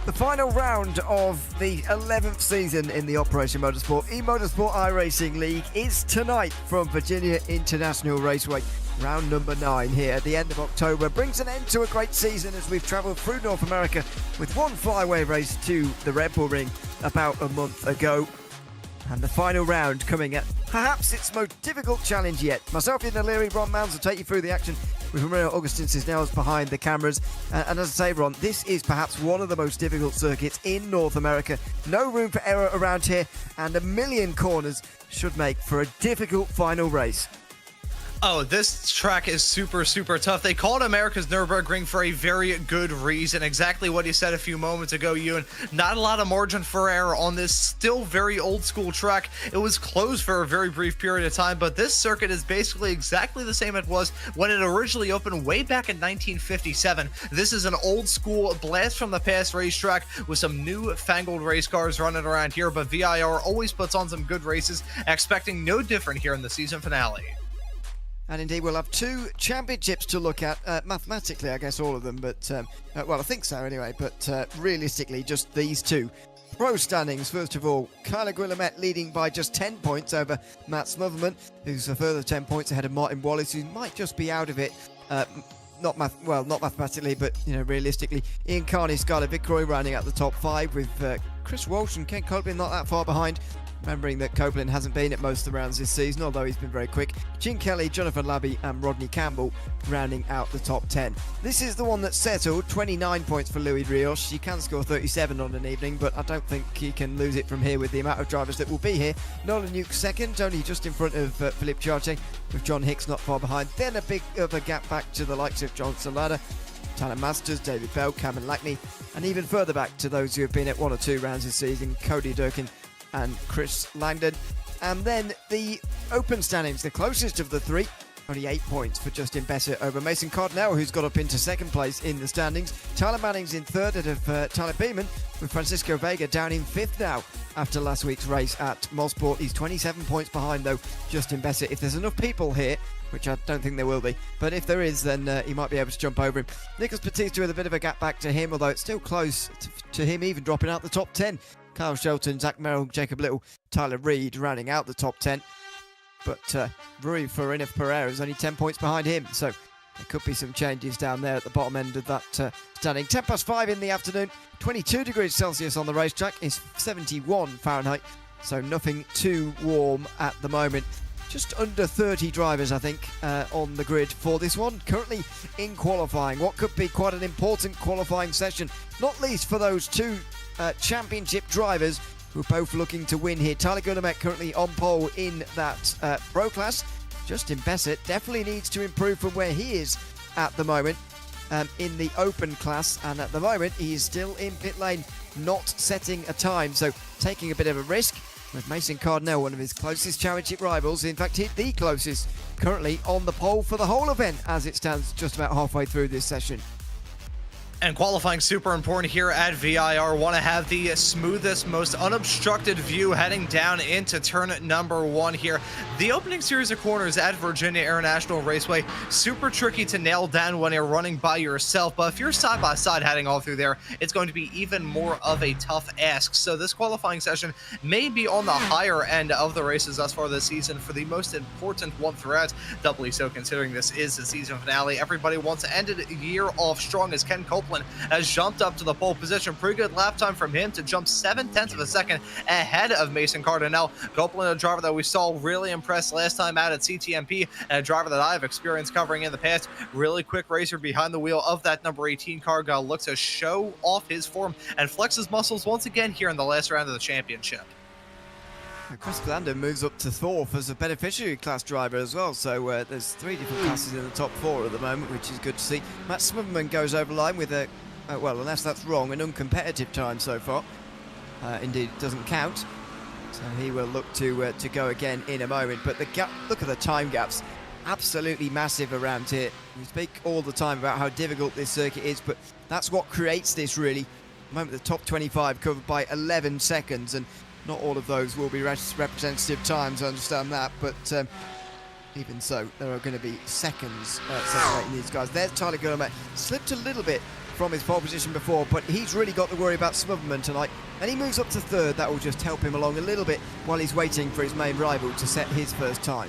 The final round of the 11th season in the Operation Motorsport eMotorsport iRacing League is tonight from Virginia International Raceway. Round number 9 here at the end of October brings an end to a great season as we've travelled through North America with one flyaway race to the Red Bull Ring about a month ago. And the final round coming at perhaps its most difficult challenge yet. Myself, Ian O'Leary, Ron Mounds will take you through the action with Romero Augustin Cisneros behind the cameras. And as I say, Ron, this is perhaps one of the most difficult circuits in North America. No room for error around here, and a million corners should make for a difficult final race. Oh, this track is super tough. They call it America's Nürburgring for a very good reason. Exactly what you said a few moments ago, Ewan. Not a lot of margin for error on this still very old school track. It was closed for a very brief period of time, but this circuit is basically exactly the same it was when it originally opened way back in 1957. This is an old school blast from the past racetrack with some new fangled race cars running around here, but VIR always puts on some good races, expecting no different here in the season finale. And indeed, we'll have 2 championships to look at. Mathematically, I guess all of them, but well, I think so anyway. But realistically, just these 2. Pro standings, first of all, Kyler Guillemette leading by just 10 points over Matt Smotherman, who's a further 10 points ahead of Martin Wallace, who might just be out of it. Not mathematically, but realistically. Ian Carney, Skylar Vicroy rounding out the top 5 with Chris Walsh and Ken Copeland not that far behind. Remembering that Copeland hasn't been at most of the rounds this season, although he's been very quick. Gene Kelly, Jonathan Labby and Rodney Campbell rounding out the top 10. This is the one that's settled, 29 points for Louis Rios. You can score 37 on an evening, but I don't think he can lose it from here with the amount of drivers that will be here. Nolan Nuke second, only just in front of Philippe Chartier, with John Hicks not far behind. Then a big of a gap back to the likes of John Solana, Tanner Masters, David Bell, Cameron Lackney, and even further back to those who have been at 1 or 2 rounds this season, Cody Durkin and Chris Langdon. And then the open standings, the closest of the 3, only 8 points for Justin Bessett over Mason Cardinale, who's got up into 2nd place in the standings. Tyler Manning's in 3rd ahead of Tyler Beeman, with Francisco Vega down in 5th now after last week's race at Mosport. He's 27 points behind though Justin Bessett. If there's enough people here, which I don't think there will be, but if there is, then he might be able to jump over him. Nicholas Batista with a bit of a gap back to him, although it's still close to him even dropping out the top 10. Kyle Shelton, Zach Merrill, Jacob Little, Tyler Reed rounding out the top 10. But Rui Farinha Pereira is only 10 points behind him. So there could be some changes down there at the bottom end of that standing. 10 past 5 in the afternoon, 22 degrees Celsius on the racetrack, is 71 Fahrenheit. So nothing too warm at the moment. Just under 30 drivers, I think, on the grid for this one. Currently in qualifying, what could be quite an important qualifying session, not least for those 2 championship drivers who are both looking to win here. Tyler Guillemette currently on pole in that pro class. Justin Bessett definitely needs to improve from where he is at the moment in the open class, and at the moment he is still in pit lane, not setting a time, so taking a bit of a risk with Mason Cardinale, one of his closest championship rivals, in fact the closest, currently on the pole for the whole event as it stands just about halfway through this session. And qualifying super important here at VIR. Want to have the smoothest, most unobstructed view heading down into turn number 1 here. The opening series of corners at Virginia International Raceway, super tricky to nail down when you're running by yourself, but if you're side by side heading all through there, it's going to be even more of a tough ask. So this qualifying session may be on the higher end of the races thus far this season for the most important one throughout, doubly so considering this is the season finale. Everybody wants to end the year off strong as Ken Copeland has jumped up to the pole position. Pretty good lap time from him to jump 0.7 of a second ahead of Mason Cardinale. Copeland, a driver that we saw really impressed last time out at CTMP, and a driver that I've experienced covering in the past. Really quick racer behind the wheel of that number 18 car. Gonna look to show off his form and flex his muscles once again here in the last round of the championship. Chris Landon moves up to Thorpe as a beneficiary class driver as well, so there's 3 different classes in the top 4 at the moment, which is good to see. Matt Smotherman goes over line with a, well, unless that's wrong, an uncompetitive time so far. Indeed, it doesn't count, so he will look to go again in a moment. But the gap, look at the time gaps, absolutely massive around here. We speak all the time about how difficult this circuit is, but that's what creates this really. At the moment, the top 25 covered by 11 seconds, and not all of those will be representative times, I understand that, but even so, there are going to be seconds separating these guys. There's Tyler Guillemette, slipped a little bit from his pole position before, but he's really got to worry about Smotherman tonight, and he moves up to third. That will just help him along a little bit while he's waiting for his main rival to set his first time.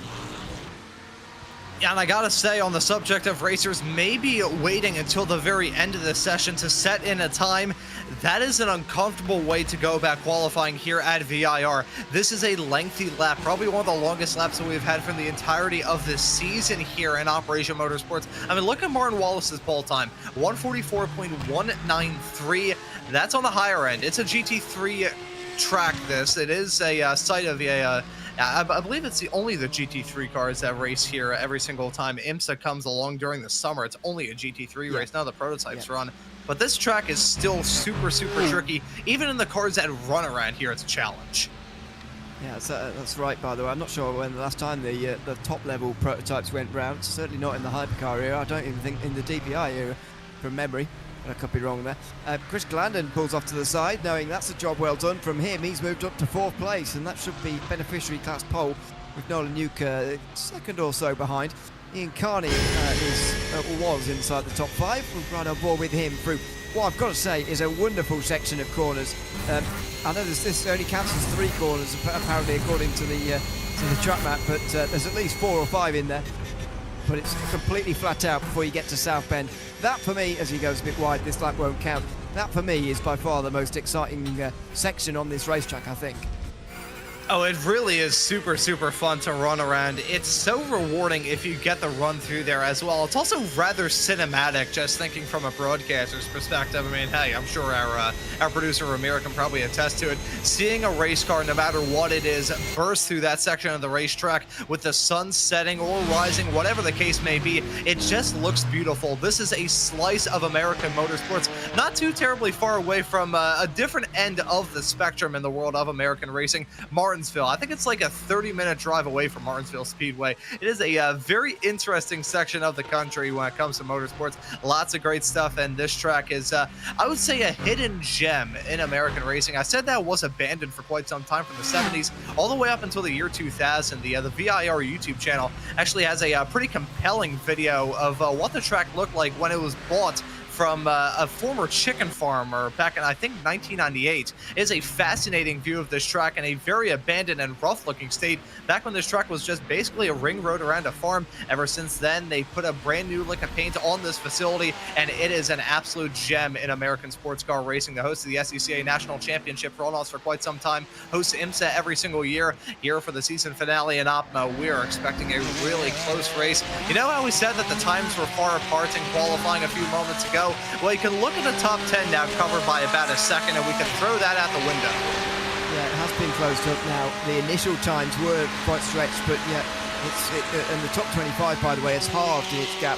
Yeah, and I gotta say, on the subject of racers maybe waiting until the very end of the session to set in a time, that is an uncomfortable way to go about qualifying here at VIR. This is a lengthy lap, probably one of the longest laps that we've had from the entirety of this season here in Operation Motorsports. I mean, look at Martin Wallace's pole time, 144.193. That's on the higher end. It's a GT3 track, this. It is a site of a... I believe it's only the GT3 cars that race here every single time IMSA comes along during the summer. It's only a GT3 race. Now the prototypes run. But this track is still super tricky. Even in the cars that run around here, it's a challenge. Yeah, that's right, by the way. I'm not sure when the last time the top-level prototypes went round. Certainly not in the hypercar era. I don't even think in the DPI era, from memory. I could be wrong there. Chris Glandon pulls off to the side, knowing that's a job well done from him. He's moved up to 4th place, and that should be beneficiary class pole, with Nolan Nuke second or so behind. Ian Carney was inside the top 5. We've right on board with him through what I've got to say is a wonderful section of corners. I know this only counts as 3 corners, apparently, according to the track map, but there's at least 4 or 5 in there. But it's completely flat out before you get to South Bend. That, for me, as he goes a bit wide, this lap won't count. That, for me, is by far the most exciting section on this racetrack, I think. Oh, it really is super fun to run around. It's so rewarding if you get the run through there as well. It's also rather cinematic, just thinking from a broadcaster's perspective. I mean, hey, I'm sure our producer Ramiro can probably attest to it. Seeing a race car, no matter what it is, burst through that section of the racetrack with the sun setting or rising, whatever the case may be, it just looks beautiful. This is a slice of American motorsports, not too terribly far away from a different end of the spectrum in the world of American racing. Martinsville. I think it's like a 30-minute drive away from Martinsville Speedway. It is a very interesting section of the country when it comes to motorsports. Lots of great stuff, and this track is, I would say, a hidden gem in American racing. I said that was abandoned for quite some time, from the 70s all the way up until the year 2000. The VIR YouTube channel actually has a pretty compelling video of what the track looked like when it was bought from a former chicken farmer back in, I think, 1998. It is a fascinating view of this track in a very abandoned and rough-looking state back when this track was just basically a ring road around a farm. Ever since then, they put a brand new lick of paint on this facility, and it is an absolute gem in American sports car racing. The host of the SCCA National Championship for almost for quite some time, hosts IMSA every single year. Here for the season finale in Optima, we are expecting a really close race. You know how we said that the times were far apart in qualifying a few moments ago? Well, you can look at the top 10 now, covered by about a second, and we can throw that out the window. Yeah, it has been closed up now. The initial times were quite stretched, but yeah, and the top 25, by the way, has halved its gap.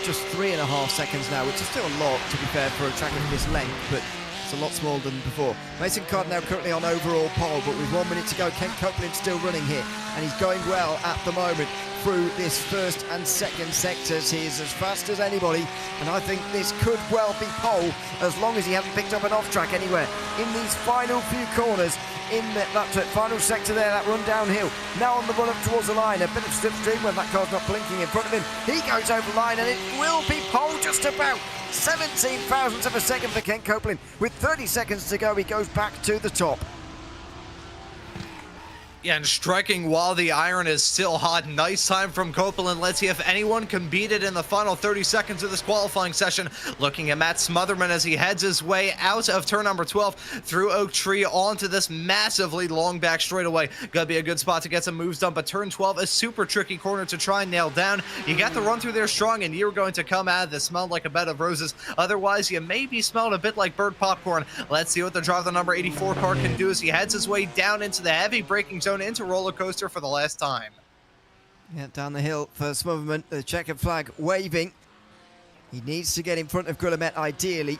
Just 3.5 seconds now, which is still a lot, to be fair, for a track of this length, but it's a lot smaller than before. Mason Card now currently on overall pole, but with 1 minute to go, Ken Copeland still running here, and he's going well at the moment through this first and second sectors. He is as fast as anybody, and I think this could well be pole, as long as he hasn't picked up an off-track anywhere in these final few corners in that final sector there, that run downhill. Now on the run up towards the line, a bit of slipstream when that car's not blinking in front of him. He goes over the line, and it will be pole just about. 17 thousandths of a second for Ken Copeland. With 30 seconds to go, he goes back to the top. Yeah, and striking while the iron is still hot. Nice time from Copeland. Let's see if anyone can beat it in the final 30 seconds of this qualifying session. Looking at Matt Smotherman as he heads his way out of turn number 12 through Oak Tree onto this massively long back straightaway. Gonna be a good spot to get some moves done, but turn 12, a super tricky corner to try and nail down. You got the run through there strong, and you're going to come out of this smelling like a bed of roses. Otherwise, you may be smelling a bit like bird popcorn. Let's see what the driver, the number 84 car, can do as he heads his way down into the heavy braking zone, into roller coaster for the last time. Yeah, down the hill for Smotherman, the checkered flag waving. He needs to get in front of Guillemette ideally,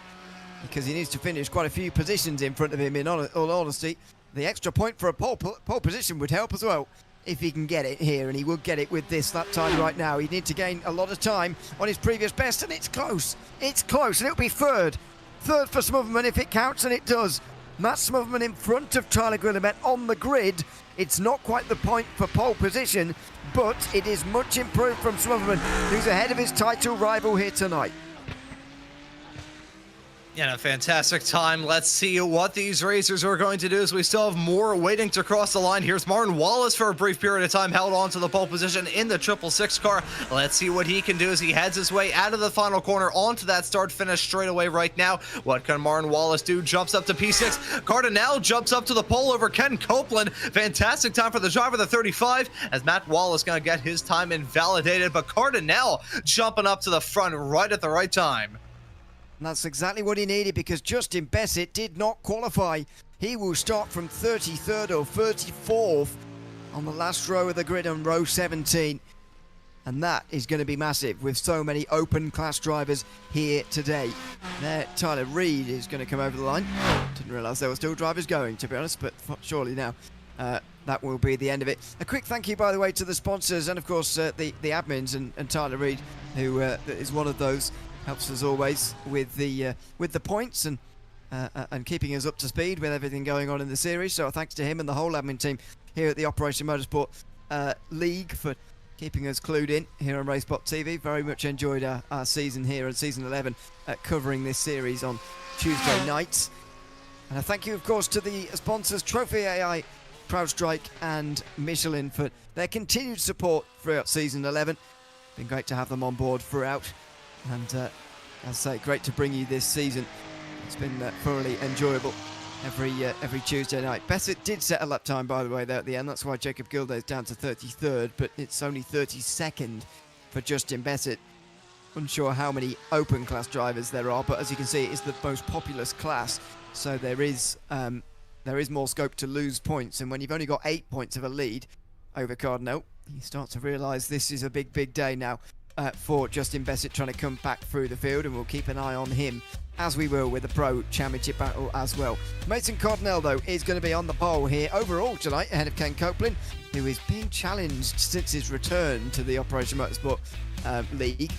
because he needs to finish quite a few positions in front of him, in all honesty. The extra point for a pole position would help as well, if he can get it here, and he will get it with this lap time right now. He'd need to gain a lot of time on his previous best, and it's close. It's close, and it'll be third. Third for Smotherman if it counts, and it does. Matt Smotherman in front of Tyler Guillemette on the grid. It's not quite the point for pole position, but it is much improved from Smotherman, who's ahead of his title rival here tonight. And a fantastic time. Let's see what these racers are going to do, as we still have more waiting to cross the line. Here's Martin Wallace for a brief period of time, held on to the pole position in the 666 car. Let's see what he can do as he heads his way out of the final corner onto that start finish straight away right now. What can Martin Wallace do? Jumps up to P6. Cardinale jumps up to the pole over Ken Copeland. Fantastic time for the driver, the 35, as Matt Wallace going to get his time invalidated, but Cardinale jumping up to the front right at the right time. And that's exactly what he needed, because Justin Bassett did not qualify. He will start from 33rd or 34th on the last row of the grid on row 17. And that is going to be massive with so many open class drivers here today. There, Tyler Reid is going to come over the line. Didn't realise there were still drivers going, to be honest, but surely now that will be the end of it. A quick thank you, by the way, to the sponsors and, of course, the admins and Tyler Reid, who is one of those. Helps us always with the points and keeping us up to speed with everything going on in the series. So thanks to him and the whole admin team here at the Operation Motorsport League for keeping us clued in here on Racebot TV. Very much enjoyed our season here in season 11, covering this series on Tuesday nights. And a thank you, of course, to the sponsors Trophy AI, CrowdStrike and Michelin for their continued support throughout season 11. Been great to have them on board throughout. And as I say, great to bring you this season. It's been thoroughly enjoyable every Tuesday night. Bassett did set a lap time, by the way, there at the end. That's why Jacob Gilday is down to 33rd, but it's only 32nd for Justin Bassett. Unsure how many open class drivers there are, but as you can see, it's the most populous class, so there is more scope to lose points. And when you've only got 8 points of a lead over Cardinale, you start to realise this is a big day now. For Justin Bassett trying to come back through the field, and we'll keep an eye on him as we will with the Pro Championship battle as well. Mason Cardinale, though, is going to be on the pole here overall tonight, ahead of Ken Copeland, who is being challenged since his return to the Operation Motorsport League.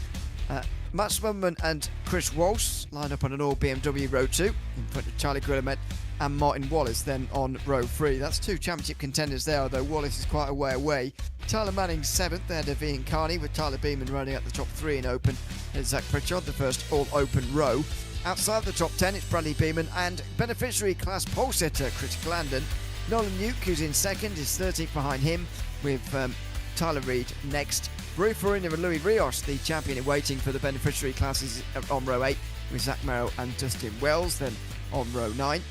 Matt Smudman and Chris Walsh line up on an all BMW row 2 in front of Charlie Guillemet and Martin Wallace then on row 3. That's two championship contenders there, although Wallace is quite a way away. Tyler Manning's 7th, ahead of Ian Carney, with Tyler Beeman running at the top 3 in open. There's Zach Pritchard, the first all-open row. Outside the top 10, it's Bradley Beeman and beneficiary class pole setter Chris Glandon. Nolan Nuke, who's in 2nd, is 13th behind him, with Tyler Reid next. Rui Farina and Louis Rios, the champion in waiting for the beneficiary classes on row 8, with Zach Merrill and Dustin Wells, then on row 9.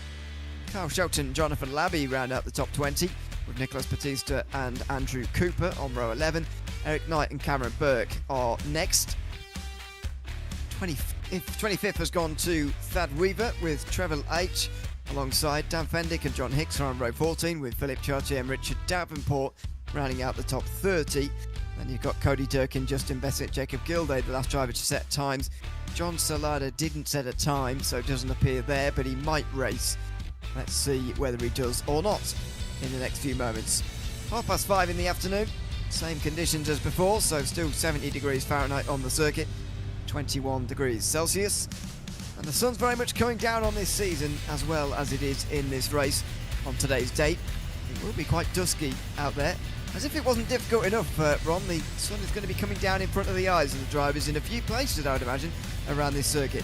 Kyle Shelton and Jonathan Labby round out the top 20, with Nicholas Batista and Andrew Cooper on row 11. Eric Knight and Cameron Burke are next. 25th has gone to Thad Weaver with Trevor H. alongside Dan Fendick and John Hicks are on row 14, with Philip Chartier and Richard Davenport rounding out the top 30. Then you've got Cody Durkin, Justin Bassett, Jacob Gilday, the last driver to set times. John Salada didn't set a time, so it doesn't appear there, but he might race. Let's see whether he does or not in the next few moments. 5:30 in the afternoon, same conditions as before, so still 70 degrees Fahrenheit on the circuit, 21 degrees Celsius. And the sun's very much coming down on this season, as well as it is in this race on today's date. It will be quite dusky out there. As if it wasn't difficult enough, Ron, the sun is going to be coming down in front of the eyes of the drivers in a few places, I would imagine, around this circuit.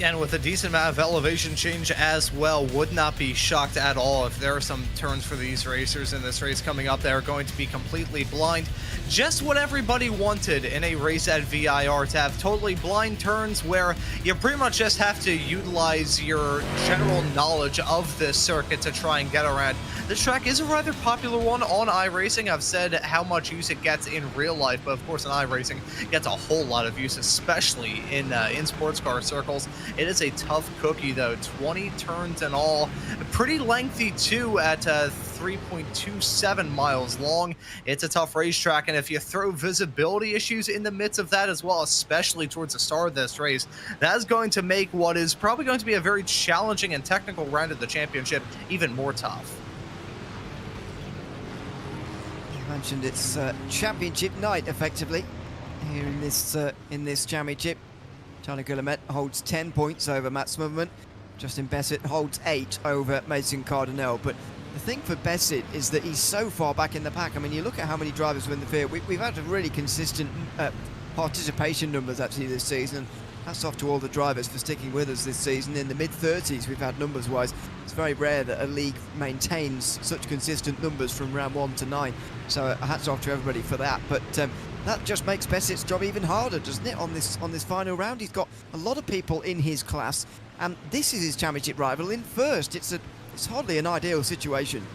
And with a decent amount of elevation change as well, would not be shocked at all if there are some turns for these racers in this race coming up that are going to be completely blind. Just what everybody wanted in a race at VIR, to have totally blind turns where you pretty much just have to utilize your general knowledge of this circuit to try and get around. This track is a rather popular one on iRacing. I've said how much use it gets in real life, but of course in iRacing it gets a whole lot of use, especially in sports car circles. It is a tough cookie though, 20 turns in all, pretty lengthy too at 3.27 miles long. It's a tough racetrack, and if you throw visibility issues in the midst of that as well, especially towards the start of this race, that is going to make what is probably going to be a very challenging and technical round of the championship even more tough. You mentioned it's championship night effectively here in this championship. Charlie Guillemet holds 10 points over Matt Smudman. Justin Bassett holds 8 over Mason Cardinale. But the thing for Bassett is that he's so far back in the pack. I mean, you look at how many drivers were in the field. We've had a really consistent participation numbers actually this season. hats off to all the drivers for sticking with us this season. In the mid-30s we've had numbers-wise. It's very rare that a league maintains such consistent numbers from round 1 to 9. So hats off to everybody for that. But that just makes Bessett's job even harder, doesn't it, on this final round? He's got a lot of people in his class, and this is his championship rival in first. It's hardly an ideal situation.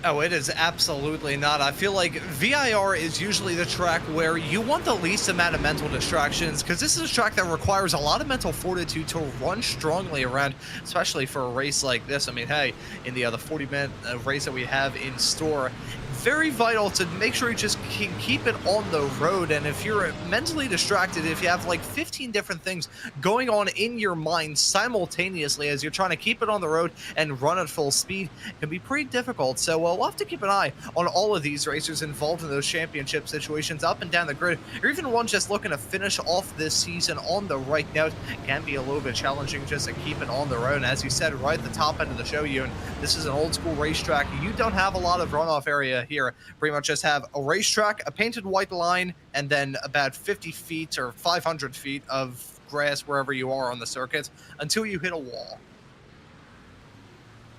Oh, it is absolutely not. I feel like VIR is usually the track where you want the least amount of mental distractions, because this is a track that requires a lot of mental fortitude to run strongly around, especially for a race like this. I mean, hey, in the 40-minute race that we have in store, very vital to make sure you just keep it on the road. And if you're mentally distracted, if you have like 15 different things going on in your mind simultaneously as you're trying to keep it on the road and run at full speed, it can be pretty difficult. So we'll have to keep an eye on all of these racers involved in those championship situations up and down the grid, or even one just looking to finish off this season on the right note. It can be a little bit challenging just to keep it on the road. And as you said right at the top end of the show, Ewan, this is an old school racetrack. You don't have a lot of runoff area here. Pretty much just have a racetrack, a painted white line, and then about 50 feet or 500 feet of grass wherever you are on the circuit until you hit a wall.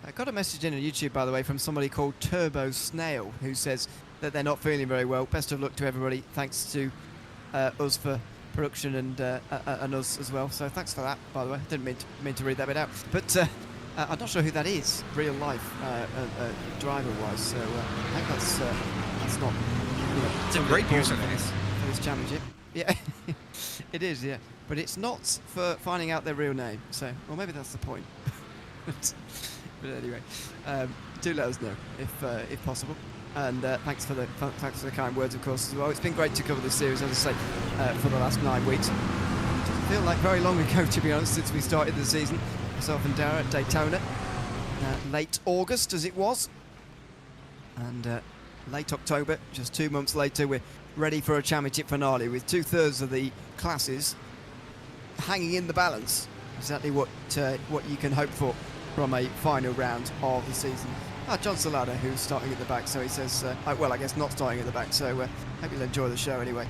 I got a message in on YouTube, by the way, from somebody called Turbo Snail, who says that they're not feeling very well. Best of luck to everybody. Thanks to us for production and us as well. So thanks for that, by the way. Didn't mean to read that bit out. But I'm not sure who that is, real life, driver-wise. So I think that's not. You know, it's a great user for this championship. Yeah, it is. Yeah, but it's not for finding out their real name. So, or maybe that's the point. But anyway, do let us know if possible. And thanks for the kind words, of course, as well. It's been great to cover this series, as I say, for the last 9 weeks. It doesn't feel like very long ago, to be honest, since we started the season. Myself and Dara at Daytona, late August as it was, and late October, just 2 months later, we're ready for a championship finale with 2/3 of the classes hanging in the balance. Exactly what you can hope for from a final round of the season. John Salada, who's starting at the back, so he says, well, I guess not starting at the back, so hope you'll enjoy the show anyway,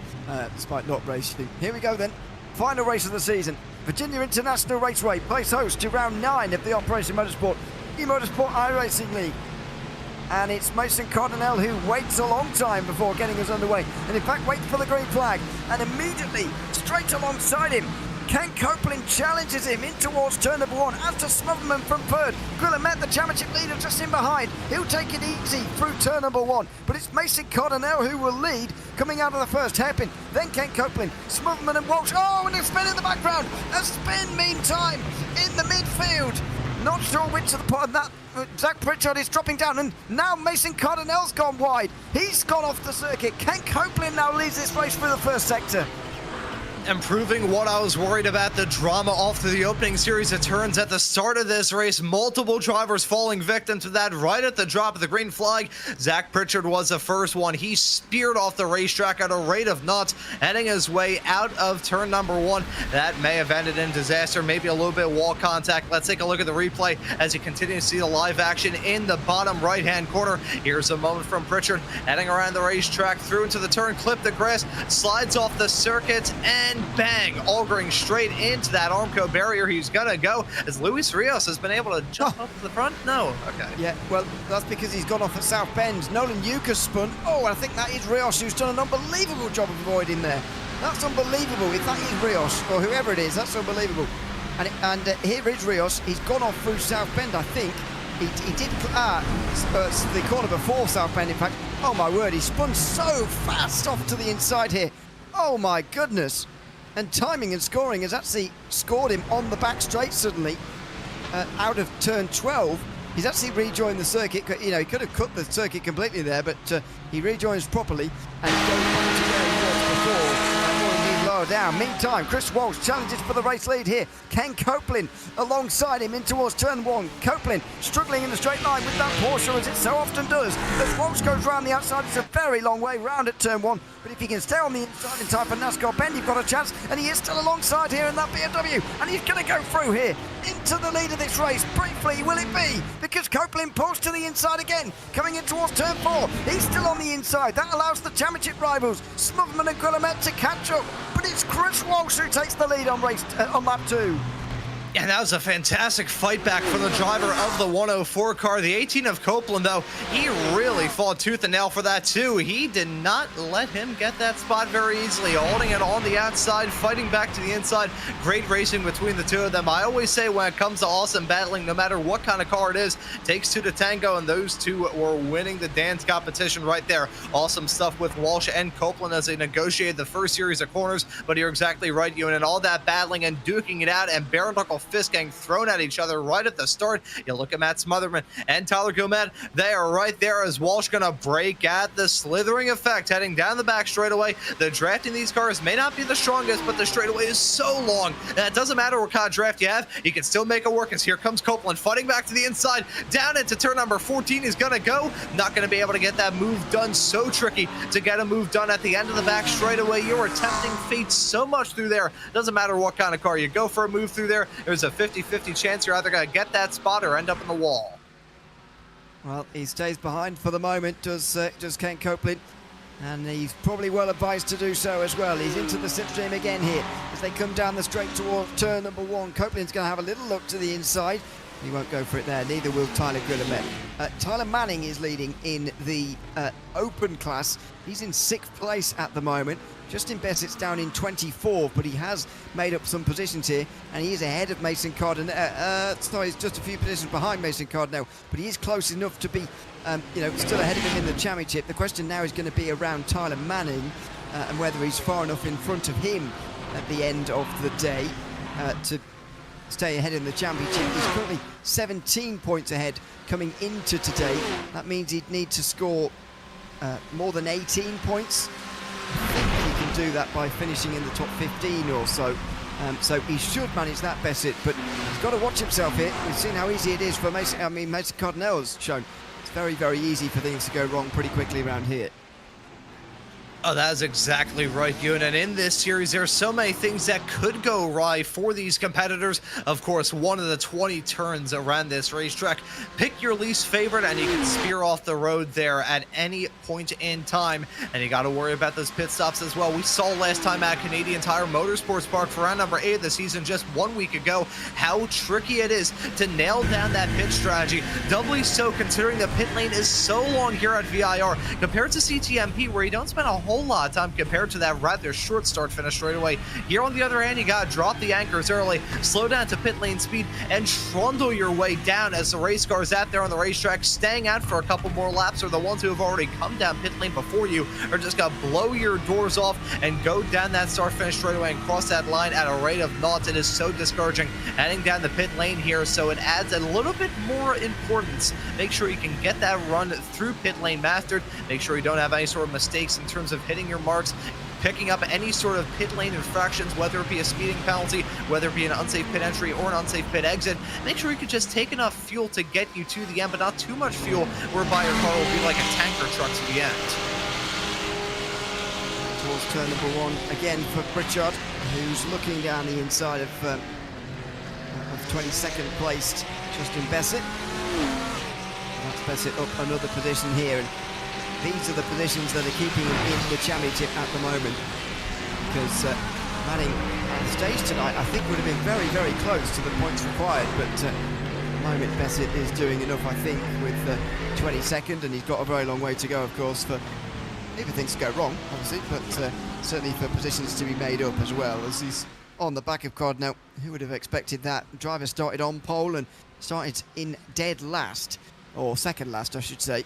despite not racing. Here we go then. Final race of the season. Virginia International Raceway plays host to round 9 of the Operation Motorsport eMotorsport iRacing League. And it's Mason Cardinal who waits a long time before getting us underway. And in fact, waits for the green flag. And immediately, straight alongside him, Ken Copeland challenges him in towards turn number 1. After Smotherman from third. Guillemet, the championship leader, just in behind. He'll take it easy through turn number 1. But it's Mason Cardinal who will lead, coming out of the first hairpin. Then Ken Copeland, Smotherman and Walsh. Oh, and a spin in the background. A spin, meantime, in the midfield. Not sure which of the part of that. Zach Pritchard is dropping down, and now Mason Cardinal's gone wide. He's gone off the circuit. Ken Copeland now leads this race through the first sector. And proving what I was worried about, the drama off to the opening series of turns at the start of this race. Multiple drivers falling victim to that right at the drop of the green flag. Zach Pritchard was the first one. He speared off the racetrack at a rate of knots, heading his way out of turn number 1. That may have ended in disaster, maybe a little bit of wall contact. Let's take a look at the replay as you continue to see the live action in the bottom right-hand corner. Here's a moment from Pritchard, heading around the racetrack, through into the turn, clipped the grass, slides off the circuit, and bang, auguring straight into that Armco barrier. He's gonna go as Luis Rios has been able to jump up to the front. No, okay. Yeah, well, that's because he's gone off at South Bend. Nolan Yuka spun. Oh, I think that is Rios who's done an unbelievable job of avoiding there. That's unbelievable. If that is Rios, or whoever it is, that's unbelievable. And here is Rios. He's gone off through South Bend, I think. He did the corner before South Bend, in fact. Oh, my word, he spun so fast off to the inside here. Oh, my goodness. And timing and scoring has actually scored him on the back straight suddenly out of turn 12. He's actually rejoined the circuit. You know, he could have cut the circuit completely there, but he rejoins properly and he goes back to where he was before. Lower down. Meantime, Chris Walsh challenges for the race lead here. Ken Copeland alongside him in towards turn 1. Copeland struggling in the straight line with that Porsche, as it so often does. As Walsh goes round the outside, it's a very long way round at turn 1. But if he can stay on the inside in time for NASCAR Bend, you've got a chance. And he is still alongside here in that BMW. And he's going to go through here into the lead of this race. Briefly, will it be? Because Copeland pulls to the inside again, coming in towards turn 4. He's still on the inside. That allows the championship rivals, Smotherman and Guillemette, to catch up. But it's Chris Walsh who takes the lead on lap 2. And that was a fantastic fight back from the driver of the 104 car. The 18 of Copeland, though, he really fought tooth and nail for that, too. He did not let him get that spot very easily, holding it on the outside, fighting back to the inside. Great racing between the two of them. I always say when it comes to awesome battling, no matter what kind of car it is, takes two to tango, and those two were winning the dance competition right there. Awesome stuff with Walsh and Copeland as they negotiated the first series of corners, but you're exactly right, Ewan, and all that battling and duking it out and bare knuckle fists getting thrown at each other right at the start. You look at Matt Smotherman and Tyler Guillemette, they are right there as Walsh gonna break at the slithering effect heading down the back straightaway. The draft in these cars may not be the strongest, but the straightaway is so long that it doesn't matter what kind of draft you have, you can still make it work. As here comes Copeland fighting back to the inside, down into turn number 14. He's gonna go, not gonna be able to get that move done. So tricky to get a move done at the end of the back straightaway. You're tempting fate so much through there. Doesn't matter what kind of car you go for a move through there. There's a 50-50 chance you're either going to get that spot or end up in the wall. Well, he stays behind for the moment, does Kent Copeland, and he's probably well advised to do so as well. He's into the slipstream again here as they come down the straight towards turn number 1. Copeland's going to have a little look to the inside. He won't go for it there, neither will Tyler Guillemette. Tyler Manning is leading in the open class. He's in 6th place at the moment. Justin Bessett's down in 24th, but he has made up some positions here, and he is ahead of Mason Cardinale. Sorry, he's just a few positions behind Mason Cardinale, but he is close enough to be, still ahead of him in the championship. The question now is going to be around Tyler Manning and whether he's far enough in front of him at the end of the day to stay ahead in the championship. He's currently 17 points ahead coming into today. That means he'd need to score more than 18 points. I think he can do that by finishing in the top 15 or so. So he should manage that, Bessett, but he's got to watch himself here. We've seen how easy it is for Mason Cardinale's shown. It's very, very easy for things to go wrong pretty quickly around here. Oh, that is exactly right, Ewan. And in this series, there are so many things that could go awry for these competitors. Of course, one of the 20 turns around this racetrack. Pick your least favorite, and you can spear off the road there at any point in time. And you got to worry about those pit stops as well. We saw last time at Canadian Tire Motorsports Park for round number 8 of the season just 1 week ago how tricky it is to nail down that pit strategy. Doubly so considering the pit lane is so long here at VIR compared to CTMP, where you don't spend a whole lot of time compared to that rather short start finish straight away. Here on the other hand, you gotta drop the anchors early, slow down to pit lane speed, and trundle your way down as the race cars out there on the racetrack staying out for a couple more laps, or the ones who have already come down pit lane before you are just gonna blow your doors off and go down that start finish straight away and cross that line at a rate of knots. It is so discouraging heading down the pit lane here, so it adds a little bit more importance. Make sure you can get that run through pit lane mastered. Make sure you don't have any sort of mistakes in terms of hitting your marks, picking up any sort of pit lane infractions, whether it be a speeding penalty, whether it be an unsafe pit entry or an unsafe pit exit. Make sure you can just take enough fuel to get you to the end, but not too much fuel whereby your car will be like a tanker truck to the end. Towards turn number 1 again for Pritchard, who's looking down the inside of 22nd placed Justin Bessett. That's Bessett up another position here, and these are the positions that are keeping him in the championship at the moment, because Manning on stage tonight I think would have been very, very close to the points required, but at the moment Bessett is doing enough, I think, with 22nd, and he's got a very long way to go, of course, for even things to go wrong, obviously, but certainly for positions to be made up as well, as he's on the back of Cardinale. Who would have expected that? The driver started on pole and started in dead last, or second last I should say,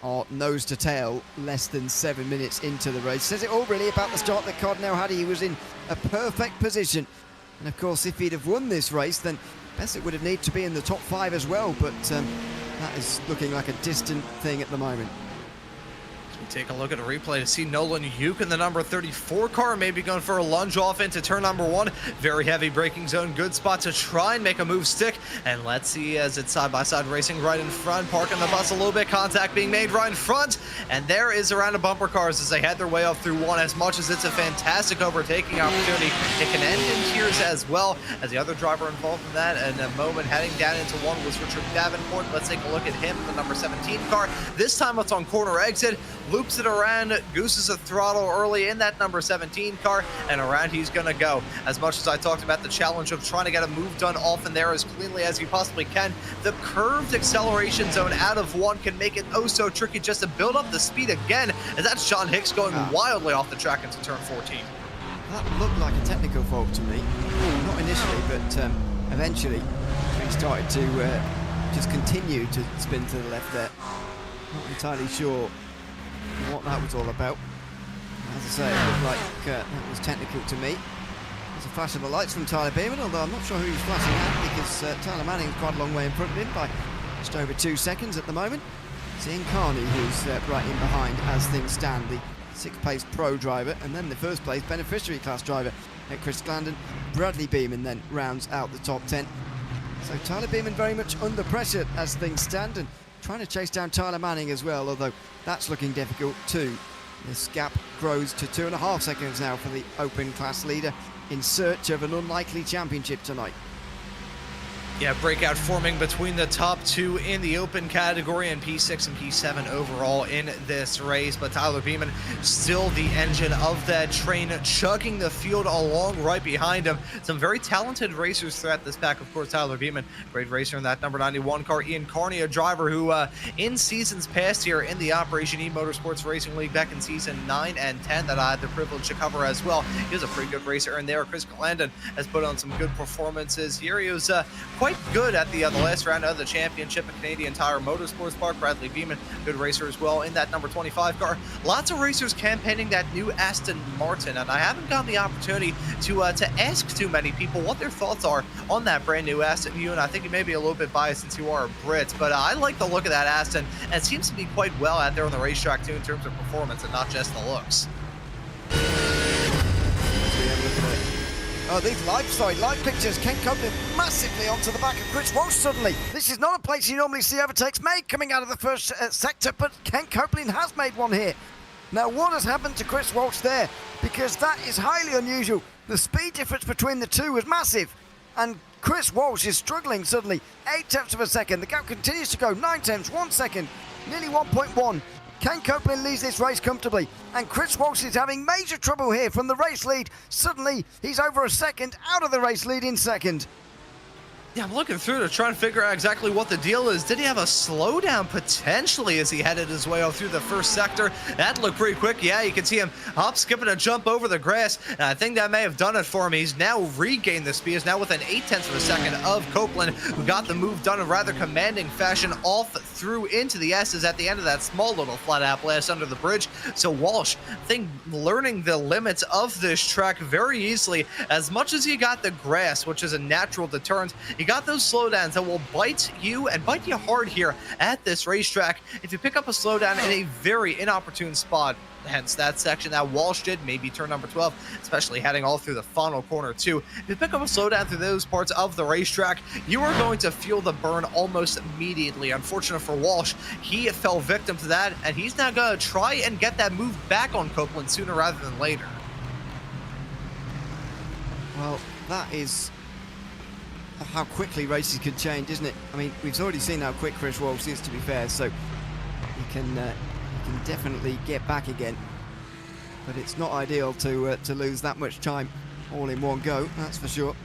or nose to tail, less than 7 minutes into the race. Says it all really about the start that Cardinale had. He was in a perfect position, and of course if he'd have won this race then Bessett would have needed to be in the top 5 as well, but that is looking like a distant thing at the moment. We take a look at a replay to see Nolan Yuke in the number 34 car, maybe going for a lunge off into turn number 1. Very heavy braking zone, good spot to try and make a move stick. And let's see as it's side-by-side racing right in front, parking the bus a little bit, contact being made right in front. And there is a round of bumper cars as they head their way up through 1. As much as it's a fantastic overtaking opportunity, it can end in tears as well, as the other driver involved in that in a moment heading down into 1 was Richard Davenport. Let's take a look at him, the number 17 car. This time it's on corner exit, loops it around, gooses the throttle early in that number 17 car, and around he's gonna go. As much as I talked about the challenge of trying to get a move done off in there as cleanly as you possibly can, the curved acceleration zone out of 1 can make it oh so tricky just to build up the speed again, as that's Sean Hicks going wildly off the track into turn 14. That looked like a technical fault to me. Not initially, but eventually he started to just continue to spin to the left there. Not entirely sure what that was all about. As I say, it looked like that was technical to me. There's a flash of the lights from Tyler Beerman, although I'm not sure who he's flashing at, because Tyler Manning's quite a long way in front of him by just over 2 seconds at the moment. It's Ian Carney who's right in behind as things stand, the 6th place pro driver, and then the 1st place beneficiary class driver, Chris Glandon. Bradley Beeman then rounds out the top 10. So Tyler Beeman very much under pressure as things stand, and trying to chase down Tyler Manning as well, although that's looking difficult too. This gap grows to 2.5 seconds now for the Open class leader in search of an unlikely championship tonight. Yeah, breakout forming between the top 2 in the Open category and P6 and P7 overall in this race. But Tyler Beeman still the engine of that train, chugging the field along right behind him. Some very talented racers throughout this pack. Of course, Tyler Beeman, great racer in that number 91 car. Ian Carney, a driver who in seasons past here in the Operation eMotorsports Racing League back in season 9 and 10 that I had the privilege to cover as well. He was a pretty good racer in there. Chris Glandon has put on some good performances here. He was quite good at the last round of the championship at Canadian Tire Motorsports Park. Bradley Beeman, good racer as well in that number 25 car. Lots of racers campaigning that new Aston Martin, and I haven't gotten the opportunity to ask too many people what their thoughts are on that brand new Aston. You and I think you may be a little bit biased since you are a Brit, but I like the look of that Aston, and it seems to be quite well out there on the racetrack too in terms of performance and not just the looks. Oh, these live pictures. Ken Copeland massively onto the back of Chris Walsh suddenly. This is not a place you normally see overtakes made coming out of the first sector, but Ken Copeland has made one here. Now, what has happened to Chris Walsh there? Because that is highly unusual. The speed difference between the two was massive, and Chris Walsh is struggling suddenly. 0.8 of a second. The gap continues to go. 0.9, 1 second, nearly 1.1. Ken Copeland leads this race comfortably, and Chris Walsh is having major trouble here from the race lead. Suddenly, he's over a second out of the race lead in second. Yeah, I'm looking through to try and figure out exactly what the deal is. Did he have a slowdown potentially as he headed his way up through the first sector? That looked pretty quick. Yeah, you can see him hop, skipping a jump over the grass. And I think that may have done it for him. He's now regained the speed. He's now within 0.8 of a second of Copeland, who got the move done in rather commanding fashion off through into the S's at the end of that small little flat out blast under the bridge. So Walsh, I think, learning the limits of this track very easily. As much as he got the grass, which is a natural deterrent, he got those slowdowns that will bite you and bite you hard here at this racetrack if you pick up a slowdown in a very inopportune spot. Hence that section that Walsh did, maybe turn number 12, especially heading all through the final corner too. If you pick up a slowdown through those parts of the racetrack, you are going to feel the burn almost immediately. Unfortunate for Walsh, he fell victim to that, and he's now going to try and get that move back on Copeland sooner rather than later. Well, that is how quickly races can change, isn't it? I mean, we've already seen how quick Chris Walsh is, to be fair, so he can definitely get back again. But it's not ideal to lose that much time all in one go, that's for sure.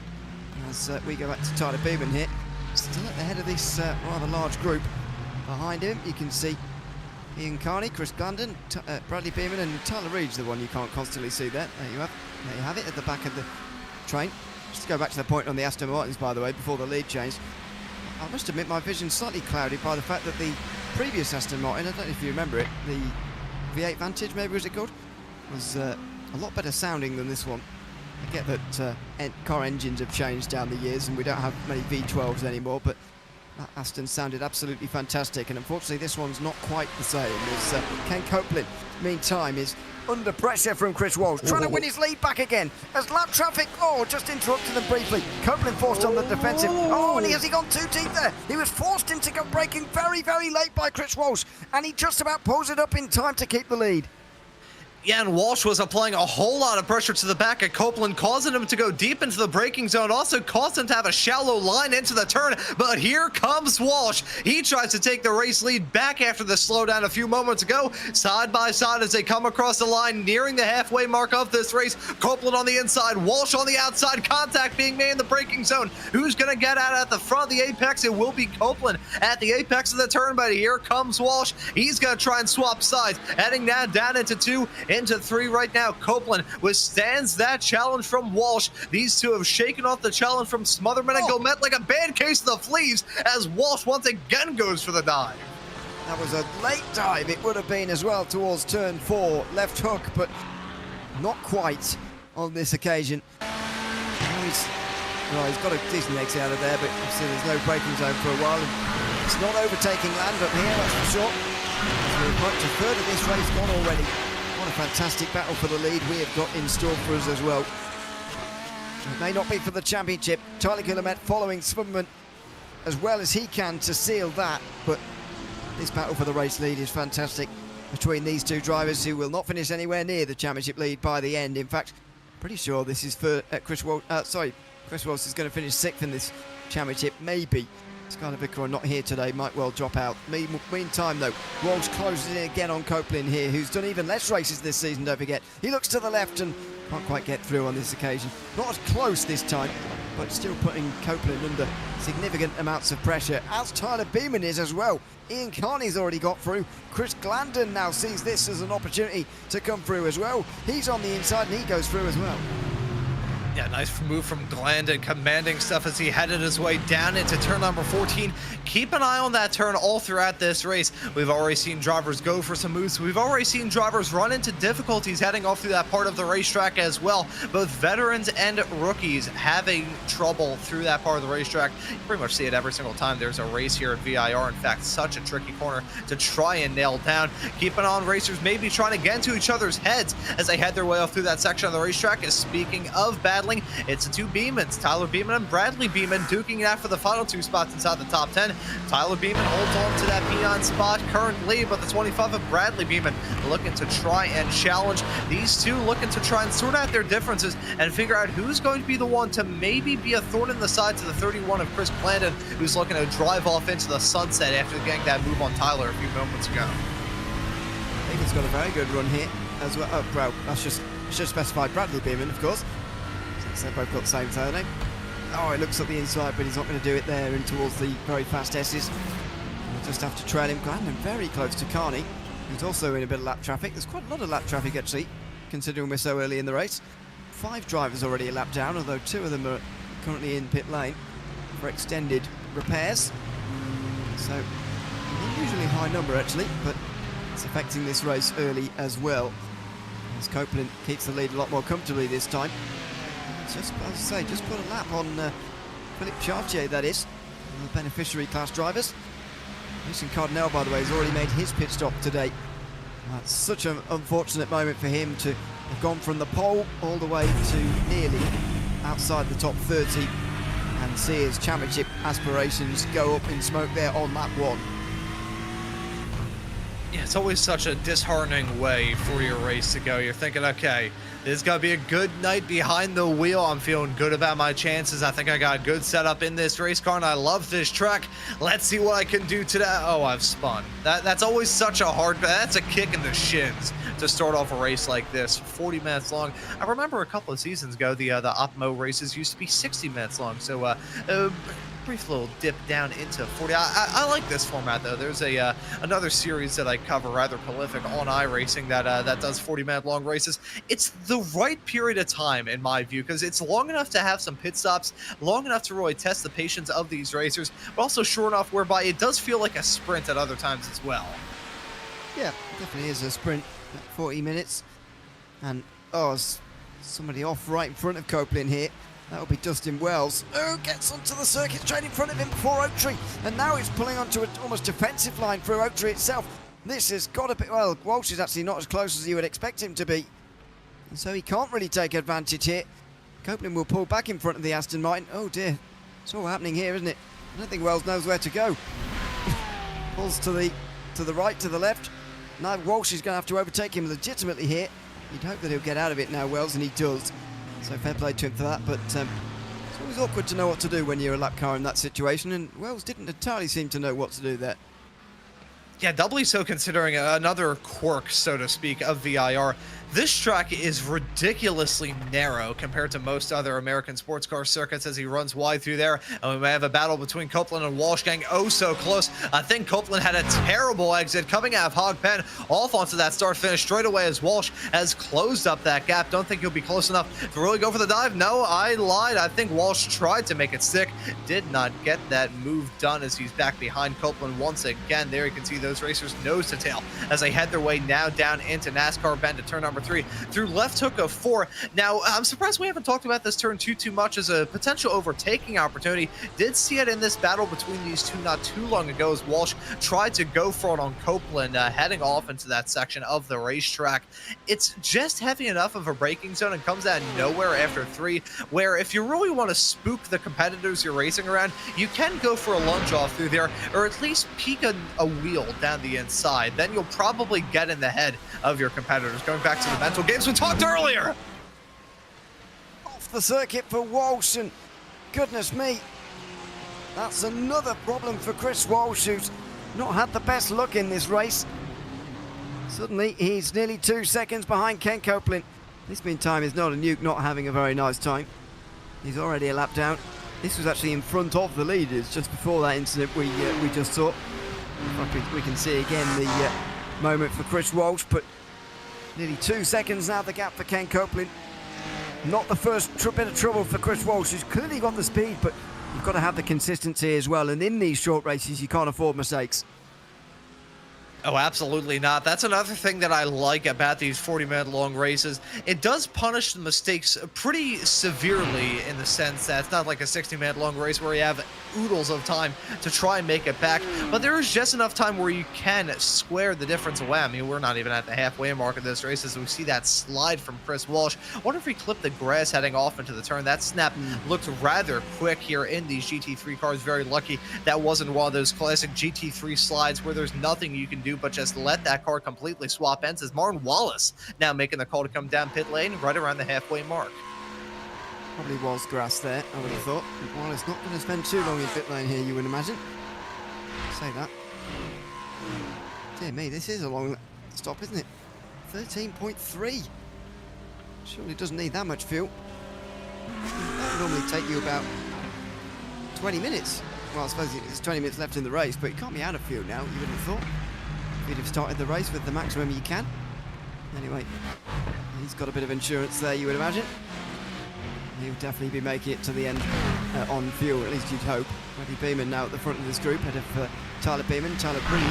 As we go back to Tyler Beeman here, still at the head of this rather large group. Behind him, you can see Ian Carney, Chris Glandon, Bradley Beeman, and Tyler Reid's the one you can't constantly see there. There you have it at the back of the train. Just to go back to the point on the Aston Martins, by the way, before the lead changed. I must admit my vision's slightly clouded by the fact that the previous Aston Martin, I don't know if you remember it, the V8 Vantage, maybe was it called, was a lot better sounding than this one. I get that car engines have changed down the years and we don't have many V12s anymore, but That Aston sounded absolutely fantastic, and unfortunately this one's not quite the same as Ken Copeland. Meantime, is under pressure from Chris Walsh, trying to win his lead back again as lap traffic, just interrupted them briefly. Copeland forced on the defensive. And has he gone too deep there? He was forced into braking very, very late by Chris Walsh, and he just about pulls it up in time to keep the lead. Yeah, and Walsh was applying a whole lot of pressure to the back of Copeland, causing him to go deep into the braking zone, also caused him to have a shallow line into the turn. But here comes Walsh. He tries to take the race lead back after the slowdown a few moments ago, side by side as they come across the line, nearing the halfway mark of this race. Copeland on the inside, Walsh on the outside, contact being made in the braking zone. Who's going to get out at the front of the apex? It will be Copeland at the apex of the turn, but here comes Walsh. He's going to try and swap sides, heading now down into 2, into 3 right now. Copeland withstands that challenge from Walsh. These two have shaken off the challenge from Smotherman and Gomet like a bad case of the fleas as Walsh once again goes for the dive. That was a late dive. It would have been as well towards turn 4. Left hook, but not quite on this occasion. He's got a decent exit out of there, but you see there's no braking zone for a while. And it's not overtaking land up here, that's for sure. So we've got a third of this race gone already. What a fantastic battle for the lead we have got in store for us as well. It may not be for the championship. Tyler Guillemette following Smotherman as well as he can to seal that, but this battle for the race lead is fantastic between these two drivers who will not finish anywhere near the championship lead by the end. In fact, pretty sure this is for Chris Walsh. Chris Walsh is going to finish 6th in this championship, maybe. Skylar Vicar not here today, might well drop out. Meantime, though, Walsh closes in again on Copeland here, who's done even less races this season, don't forget. He looks to the left and can't quite get through on this occasion. Not as close this time, but still putting Copeland under significant amounts of pressure, as Tyler Beeman is as well. Ian Carney's already got through. Chris Glandon now sees this as an opportunity to come through as well. He's on the inside and he goes through as well. Yeah, nice move from Glandon, commanding stuff as he headed his way down into turn number 14. Keep an eye on that turn all throughout this race. We've already seen drivers go for some moves. We've already seen drivers run into difficulties heading off through that part of the racetrack as well. Both veterans and rookies having trouble through that part of the racetrack. You pretty much see it every single time there's a race here at VIR. In fact, such a tricky corner to try and nail down. Keep an eye on racers maybe trying to get into each other's heads as they head their way off through that section of the racetrack. Speaking of battling, it's the two Beemans, Tyler Beeman and Bradley Beeman, duking it out for the final 2 spots inside the top 10. Tyler Beeman holds on to that P9 spot currently, but the 25 of Bradley Beeman looking to try and challenge. These two looking to try and sort out their differences and figure out who's going to be the one to maybe be a thorn in the side to the 31 of Chris Glandon, who's looking to drive off into the sunset after getting that move on Tyler a few moments ago. I think he's got a very good run here as well. Oh, bro, that's just should specify Bradley Beeman, of course. They've both got the same surname. Oh, it looks up the inside, but he's not going to do it there and towards the very fast S's. We'll just have to trail him. Glandon very close to Carney, who's also in a bit of lap traffic. There's quite a lot of lap traffic, actually, considering we're so early in the race. 5 drivers already a lap down, although 2 of them are currently in pit lane for extended repairs. So, unusually high number, actually, but it's affecting this race early as well. As Copeland keeps the lead a lot more comfortably this time. Just, as I say, just put a lap on Philippe Chartier, that is, one of the beneficiary class drivers. Jason Cardinal, by the way, has already made his pit stop today. That's such an unfortunate moment for him to have gone from the pole all the way to nearly outside the top 30 and see his championship aspirations go up in smoke there on lap 1. Yeah, it's always such a disheartening way for your race to go. You're thinking, okay, this is going to be a good night behind the wheel. I'm feeling good about my chances. I think I got a good setup in this race car, and I love this track. Let's see what I can do today. Oh, I've spun. That's always such a hard... That's a kick in the shins to start off a race like this. 40 minutes long. I remember a couple of seasons ago, the Opmo races used to be 60 minutes long. So, brief little dip down into 40. I like this format though. There's another series that I cover, rather prolific, on iRacing that does 40-minute long races. It's the right period of time in my view because it's long enough to have some pit stops, long enough to really test the patience of these racers, but also short enough whereby it does feel like a sprint at other times as well. Yeah, it definitely is a sprint at 40 minutes. And somebody off right in front of Copeland here. That'll be Dustin Wells. Oh, gets onto the circuit straight in front of him before Oaktree. And now it's pulling onto an almost defensive line through Oaktree itself. This has got to be... Well, Walsh is actually not as close as you would expect him to be. And so he can't really take advantage here. Copeland will pull back in front of the Aston Martin. Oh dear. It's all happening here, isn't it? I don't think Wells knows where to go. Pulls to the right, to the left. Now Walsh is going to have to overtake him legitimately here. You'd hope that he'll get out of it now, Wells, and he does. So fair play to him for that, but it's always awkward to know what to do when you're a lap car in that situation, and Wells didn't entirely seem to know what to do there. Yeah, doubly so considering another quirk, so to speak, of VIR. This track is ridiculously narrow compared to most other American sports car circuits as he runs wide through there. And we may have a battle between Copeland and Walsh getting oh so close. I think Copeland had a terrible exit coming out of Hog Pen off onto that start finish straight away as Walsh has closed up that gap. Don't think he'll be close enough to really go for the dive. No, I lied. I think Walsh tried to make it stick. Did not get that move done as he's back behind Copeland once again. There you can see those racers nose to tail as they head their way now down into NASCAR Bend to turn number 3 through left hook of 4. Now, I'm surprised we haven't talked about this turn too much as a potential overtaking opportunity. Did see it in this battle between these two not too long ago as Walsh tried to go for it on Copeland, heading off into that section of the racetrack. It's just heavy enough of a braking zone and comes out of nowhere after 3, where if you really want to spook the competitors you're racing around, you can go for a lunge off through there, or at least peek a wheel down the inside. Then you'll probably get in the head of your competitors. Going back to the mental games we talked earlier. Off the circuit for Walsh, and goodness me, that's another problem for Chris Walsh, who's not had the best luck in this race. Suddenly he's nearly 2 seconds behind Ken Copeland. This meantime is not a nuke, not having a very nice time. He's already a lap down. This was actually in front of the leaders just before that incident we just saw. We can see again the moment for Chris Walsh, but nearly 2 seconds now the gap for Ken Copeland. Not the first bit of trouble for Chris Walsh, who's clearly got the speed, but you've got to have the consistency as well, and in these short races you can't afford mistakes. Oh, absolutely not. That's another thing that I like about these 40-minute long races. It does punish the mistakes pretty severely in the sense that it's not like a 60-minute long race where you have oodles of time to try and make it back, but there is just enough time where you can square the difference away. I mean, we're not even at the halfway mark of this race as we see that slide from Chris Walsh. I wonder if he clipped the grass heading off into the turn. That snap looked rather quick here in these GT3 cars. Very lucky that wasn't one of those classic GT3 slides where there's nothing you can do but just let that car completely swap ends, as Martin Wallace now making the call to come down pit lane right around the halfway mark. Probably was grass there, I would have thought. Wallace not going to spend too long in pit lane here, you would imagine. Say that. Dear me, this is a long stop, isn't it? 13.3. Surely doesn't need that much fuel. That would normally take you about 20 minutes. Well, I suppose it's 20 minutes left in the race, but you can't be out of fuel now, you would have thought. You'd have started the race with the maximum you can. Anyway, he's got a bit of insurance there, you would imagine. He'll definitely be making it to the end on fuel, at least you'd hope. Freddie Beeman now at the front of this group, ahead of Tyler Beeman, Tyler Breed.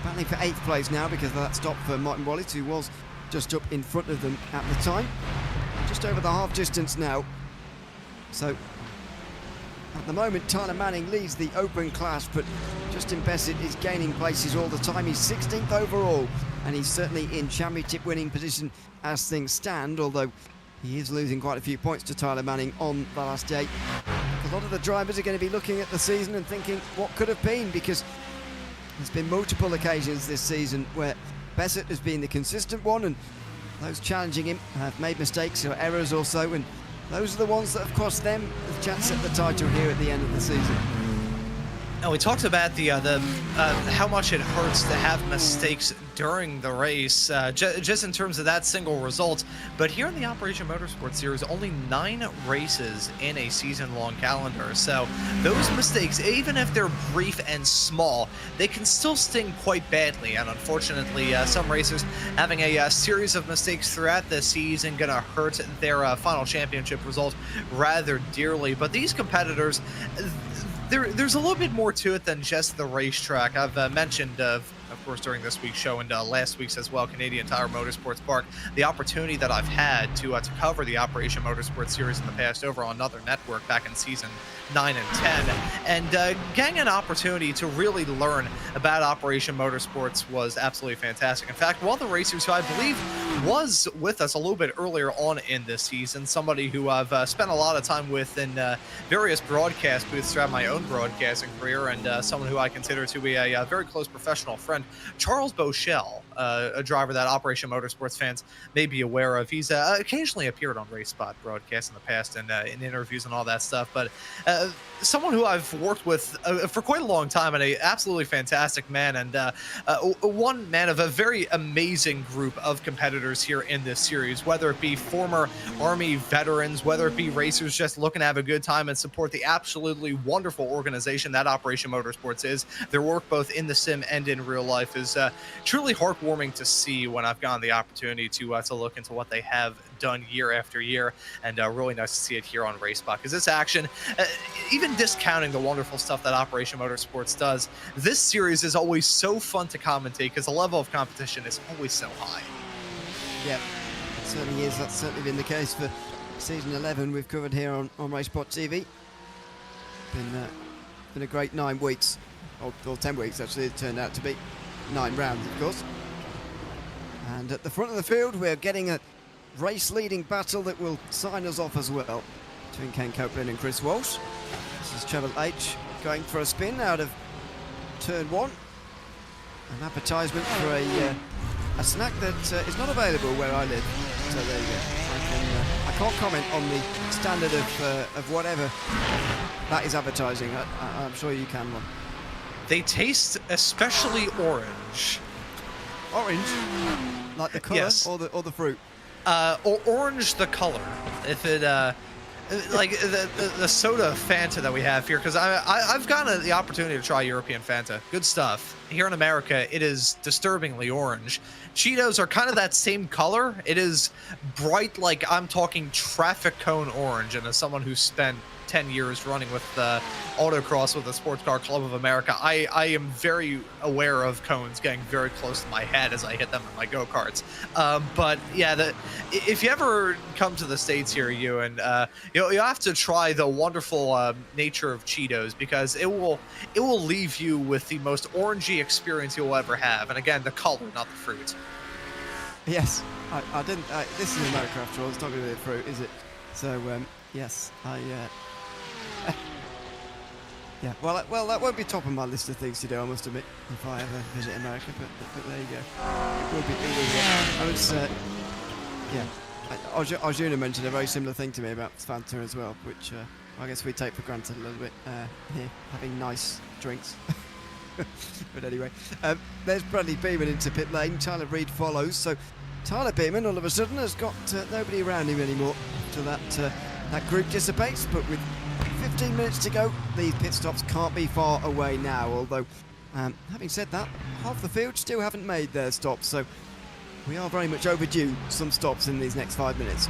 Battling for 8th place now because of that stop for Martin Wallace, who was just up in front of them at the time. Just over the half distance now. So, at the moment, Tyler Manning leads the open class, but Justin Bassett is gaining places all the time. He's 16th overall, and he's certainly in championship winning position as things stand, although he is losing quite a few points to Tyler Manning on the last day. A lot of the drivers are going to be looking at the season and thinking what could have been, because there's been multiple occasions this season where Bassett has been the consistent one, and those challenging him have made mistakes or errors or so, and those are the ones that have cost them the chance at the title here at the end of the season. And we talked about how much it hurts to have mistakes during the race, just in terms of that single result. But here in the Operation Motorsport Series, only 9 races in a season-long calendar. So those mistakes, even if they're brief and small, they can still sting quite badly. And unfortunately, some racers having a series of mistakes throughout the season gonna hurt their final championship result rather dearly. But these competitors, there's a little bit more to it than just the racetrack. I've mentioned of of course, during this week's show and last week's as well, Canadian Tire Motorsports Park, the opportunity that I've had to cover the Operation Motorsport series in the past over on another network back in season 9 and 10, and getting an opportunity to really learn about Operation Motorsports was absolutely fantastic. In fact, one of the racers who I believe was with us a little bit earlier on in this season, somebody who I've spent a lot of time with in various broadcast booths throughout my own broadcasting career, and someone who I consider to be a very close professional friend, Charles Beauchel, a driver that Operation Motorsports fans may be aware of. He's occasionally appeared on Race Spot broadcasts in the past and in interviews and all that stuff, but someone who I've worked with for quite a long time, and a absolutely fantastic man, and one man of a very amazing group of competitors here in this series, whether it be former Army veterans, whether it be racers just looking to have a good time and support the absolutely wonderful organization that Operation Motorsports is. Their work both in the sim and in real life is truly heartwarming to see when I've gotten the opportunity to look into what they have done year after year, and really nice to see it here on RaceSpot, because this action, even discounting the wonderful stuff that Operation Motorsports does, this series is always so fun to commentate because the level of competition is always so high. Yeah, it certainly is. That's certainly been the case for season 11 we've covered here on RaceSpot TV. Been a great 9 weeks, or 10 weeks actually. It turned out to be 9 rounds, of course. And at the front of the field, we're getting a race-leading battle that will sign us off as well, between Ken Copeland and Chris Walsh. This is Treble H going for a spin out of turn 1. An advertisement for a snack that is not available where I live. So there you go. I can't comment on the standard of whatever that is advertising. I'm sure you can, one. They taste especially orange. Orange? Like the colour, yes. or the fruit? Or orange the color. If it like the soda Fanta that we have here, because I've gotten the opportunity to try European Fanta. Good stuff. Here in America, it is disturbingly orange. Cheetos are kind of that same color. It is bright, like I'm talking traffic cone orange, and as someone who spent 10 years running with autocross with the Sports Car Club of America, I am very aware of cones getting very close to my head as I hit them in my go-karts. But yeah, if you ever come to the States here, you have to try the wonderful nature of Cheetos, because it will leave you with the most orangey experience you'll ever have. And again, the color, not the fruit. Yes, I didn't. This is America after all. It's not going to be the fruit, is it? So yes, yeah, well, that won't be top of my list of things to do, I must admit, if I ever visit America. But there you go. It will be. I was, yeah. Arjuna mentioned a very similar thing to me about Fanta as well, which I guess we take for granted a little bit here, having nice drinks. But anyway, there's Bradley Beeman into pit lane. Tyler Reid follows. So Tyler Beeman all of a sudden has got nobody around him anymore after that group dissipates. But with 15 minutes to go, these pit stops can't be far away now. Although, having said that, half the field still haven't made their stops. So we are very much overdue some stops in these next 5 minutes.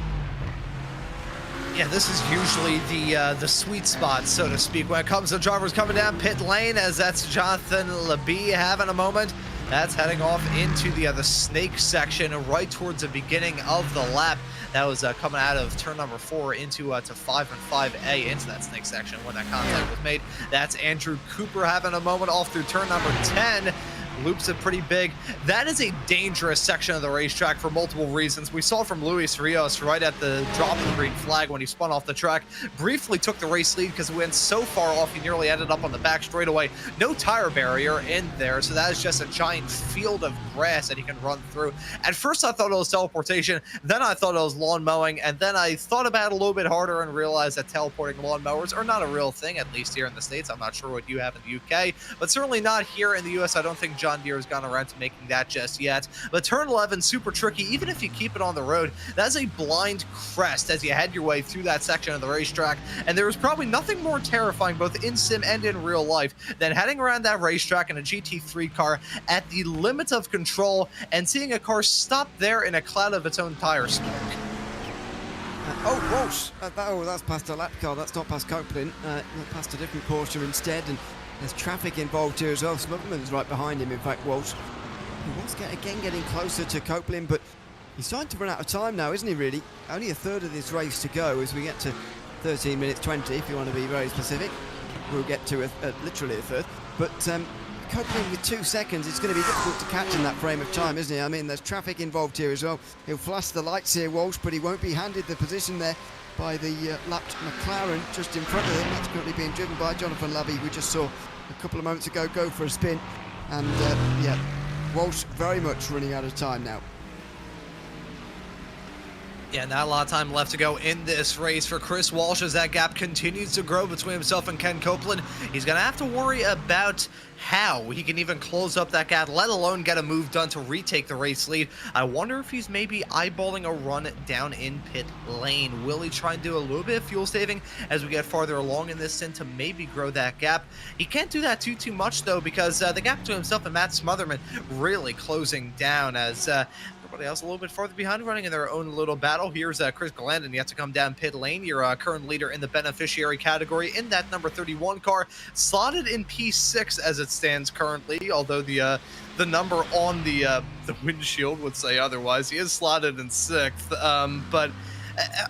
Yeah, this is usually the sweet spot, so to speak, when it comes to drivers coming down pit lane, as that's Jonathan Labie having a moment. That's heading off into the snake section right towards the beginning of the lap. That was coming out of turn number 4 into to 5 and 5A into that snake section when that contact was made. That's Andrew Cooper having a moment off through turn number 10. Loops it pretty big. That is a dangerous section of the racetrack for multiple reasons. We saw from Luis Rios right at the drop of the green flag when he spun off the track. Briefly took the race lead because he went so far off he nearly ended up on the back straightaway. No tire barrier in there, so that is just a giant field of grass that he can run through. At first I thought it was teleportation, then I thought it was lawn mowing, and then I thought about it a little bit harder and realized that teleporting lawn mowers are not a real thing, at least here in the States. I'm not sure what you have in the UK, but certainly not here in the US. I don't think John Deere has gone around to making that just yet. But turn 11, super tricky. Even if you keep it on the road, that's a blind crest as you head your way through that section of the racetrack. And there is probably nothing more terrifying, both in sim and in real life, than heading around that racetrack in a GT3 car at the limit of control and seeing a car stop there in a cloud of its own tire smoke. Walsh. That's past a lap car. That's not past Copeland. Past a different Porsche instead. And There's traffic involved here as well. Smotherman's right behind him, in fact, Walsh. He was getting closer to Copeland, but he's starting to run out of time now, isn't he, really? Only a third of this race to go as we get to 13 minutes 20, if you want to be very specific. We'll get to literally a third. But Copeland with 2 seconds, it's going to be difficult to catch in that frame of time, isn't it? I mean, there's traffic involved here as well. He'll flash the lights here, Walsh, but he won't be handed the position there by the lapped McLaren just in front of him. That's currently being driven by Jonathan Lovey, we just saw a couple of moments ago go for a spin. And yeah, Walsh very much running out of time now. Yeah, not a lot of time left to go in this race for Chris Walsh as that gap continues to grow between himself and Ken Copeland. He's going to have to worry about how he can even close up that gap, let alone get a move done to retake the race lead. I wonder if he's maybe eyeballing a run down in pit lane. Will he try and do a little bit of fuel saving as we get farther along in this stint to maybe grow that gap? He can't do that too much, though, because the gap between himself and Matt Smotherman really closing down as everybody else a little bit farther behind, running in their own little battle. Here's Chris Glandon. You have to come down pit lane. Your current leader in the beneficiary category in that number 31 car, slotted in P6 as it stands currently, although the number on the windshield would say otherwise. He is slotted in 6th, but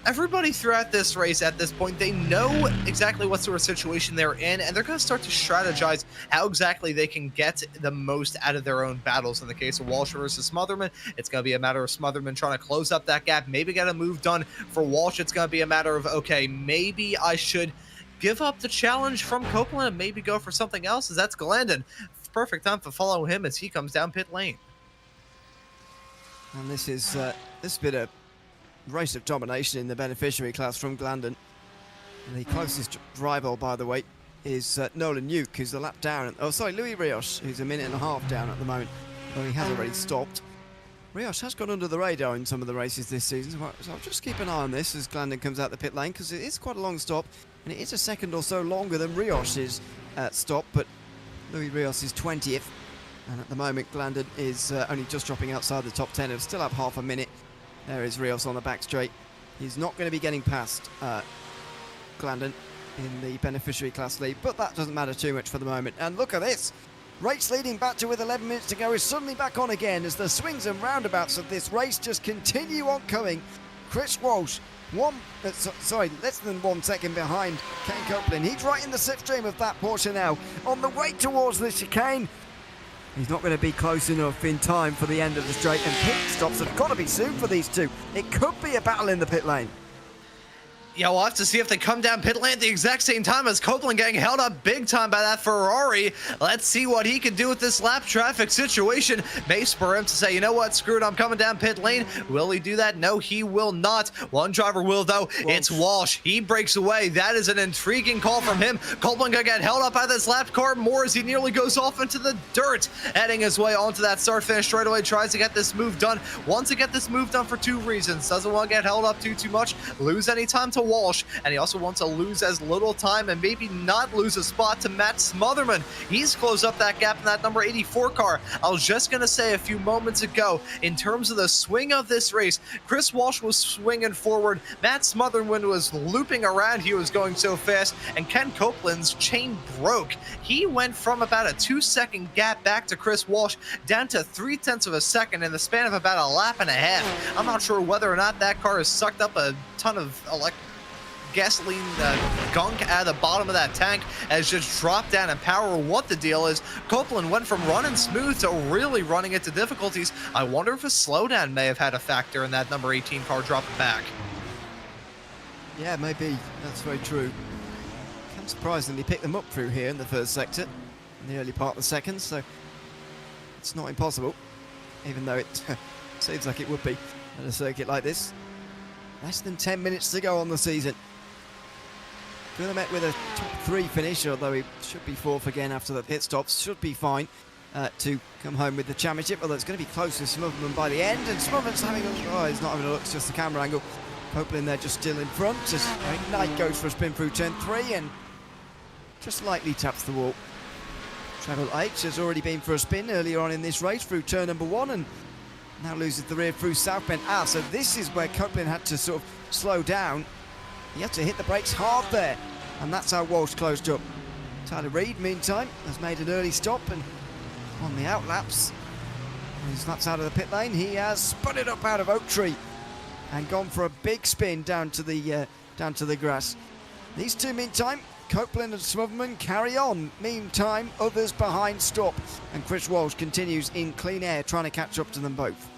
everybody throughout this race at this point, they know exactly what sort of situation they're in, and they're going to start to strategize how exactly they can get the most out of their own battles. In the case of Walsh versus Smotherman, it's going to be a matter of Smotherman trying to close up that gap, maybe get a move done. For Walsh, it's going to be a matter of, okay, maybe I should give up the challenge from Copeland and maybe go for something else, as that's Glandon. Perfect time to follow him as he comes down pit lane. And this has been a race of domination in the beneficiary class from Glandon. And the closest rival, by the way, is Nolan Nuke, who's a lap down. Louis Rios, who's a minute and a half down at the moment, though he has already stopped. Rios has gone under the radar in some of the races this season, so I'll just keep an eye on this as Glandon comes out the pit lane, because it is quite a long stop, and it is a second or so longer than Rios's stop, but Louis Rios is 20th, and at the moment Glandon is only just dropping outside the top 10. He'll still have half a minute. There is Rios on the back straight. He's not going to be getting past Glandon in the beneficiary class lead, but that doesn't matter too much for the moment. And look at this. Race leading back to with 11 minutes to go is suddenly back on again as the swings and roundabouts of this race just continue on coming. Chris Walsh, less than 1 second behind Ken Copeland. He's right in the slipstream of that Porsche now, on the way towards the chicane. He's not going to be close enough in time for the end of the straight, and pit stops have got to be soon for these two. It could be a battle in the pit lane. Yeah, we'll have to see if they come down pit lane at the exact same time as Copeland getting held up big time by that Ferrari. Let's see what he can do with this lap traffic situation. May spur him to say, you know what, screw it, I'm coming down pit lane. Will he do that? No, he will not. One driver will, though. It's Walsh. He breaks away. That is an intriguing call from him. Copeland gonna get held up by this lap car more as he nearly goes off into the dirt, heading his way onto that start-finish straightaway. Tries to get this move done. Wants to get this move done for 2 reasons. Doesn't want to get held up too much, lose any time to Walsh, and he also wants to lose as little time and maybe not lose a spot to Matt Smotherman. He's closed up that gap in that number 84 car. I was just going to say a few moments ago, in terms of the swing of this race, Chris Walsh was swinging forward, Matt Smotherman was looping around, he was going so fast, and Ken Copeland's chain broke. He went from about a 2-second gap back to Chris Walsh down to 0.3 of a second in the span of about a lap and a half. I'm not sure whether or not that car has sucked up a ton of gasoline gunk out of the bottom of that tank has just dropped down in power, what the deal is. Copeland went from running smooth to really running into difficulties. I wonder if a slowdown may have had a factor in that number 18 car dropping back. Yeah, maybe. That's very true. Can surprisingly pick them up through here in the first sector, in the early part of the second, so it's not impossible, even though it seems like it would be at a circuit like this. Less than 10 minutes to go on the season. Met with a top 3 finish, although he should be 4th again after the pit stops. Should be fine to come home with the championship, although it's going to be close to Smotherman by the end. And Smotherman's having a... he's not having a look, it's just the camera angle. Copeland there just still in front. Just Knight goes for a spin through turn 3 and just lightly taps the wall. Treble H has already been for a spin earlier on in this race through turn number 1 and now loses the rear through South Bend. So this is where Copeland had to sort of slow down. He had to hit the brakes hard there, and that's how Walsh closed up. Tyler Reid, meantime, has made an early stop and on the outlaps. He's laps out of the pit lane. He has spun it up out of Oak Tree and gone for a big spin down to the grass. These two, meantime, Copeland and Smotherman carry on. Meantime, others behind stop, and Chris Walsh continues in clean air, trying to catch up to them both.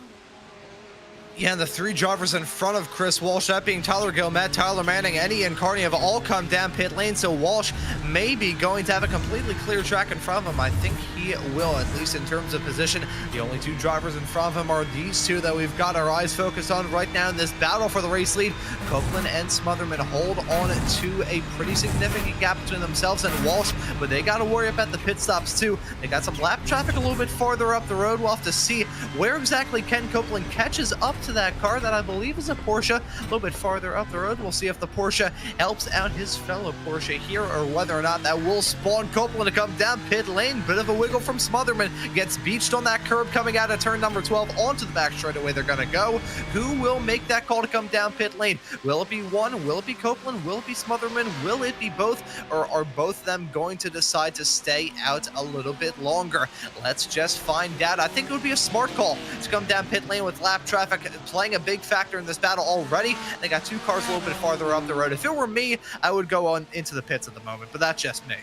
Yeah, and the three drivers in front of Chris Walsh, that being Tyler Gilmet, Tyler Manning, and Ian Carney, have all come down pit lane, so Walsh may be going to have a completely clear track in front of him. I think he will, at least in terms of position. The only two drivers in front of him are these two that we've got our eyes focused on right now in this battle for the race lead. Copeland and Smotherman hold on to a pretty significant gap between themselves and Walsh, but they got to worry about the pit stops too. They got some lap traffic a little bit farther up the road. We'll have to see where exactly Ken Copeland catches up to that car that I believe is a Porsche a little bit farther up the road. We'll see if the Porsche helps out his fellow Porsche here, or whether or not that will spawn Copeland to come down pit lane. Bit of a wiggle from Smotherman, gets beached on that curb coming out of turn number 12 onto the back straightaway. They're gonna go. Who will make that call to come down pit lane? Will it be one? Will it be Copeland? Will it be Smotherman? Will it be both? Or are both of them going to decide to stay out a little bit longer? Let's just find out. I think it would be a smart call to come down pit lane with lap traffic playing a big factor in this battle already. They got two cars a little bit farther up the road. If it were me, I would go on into the pits at the moment, but that's just me.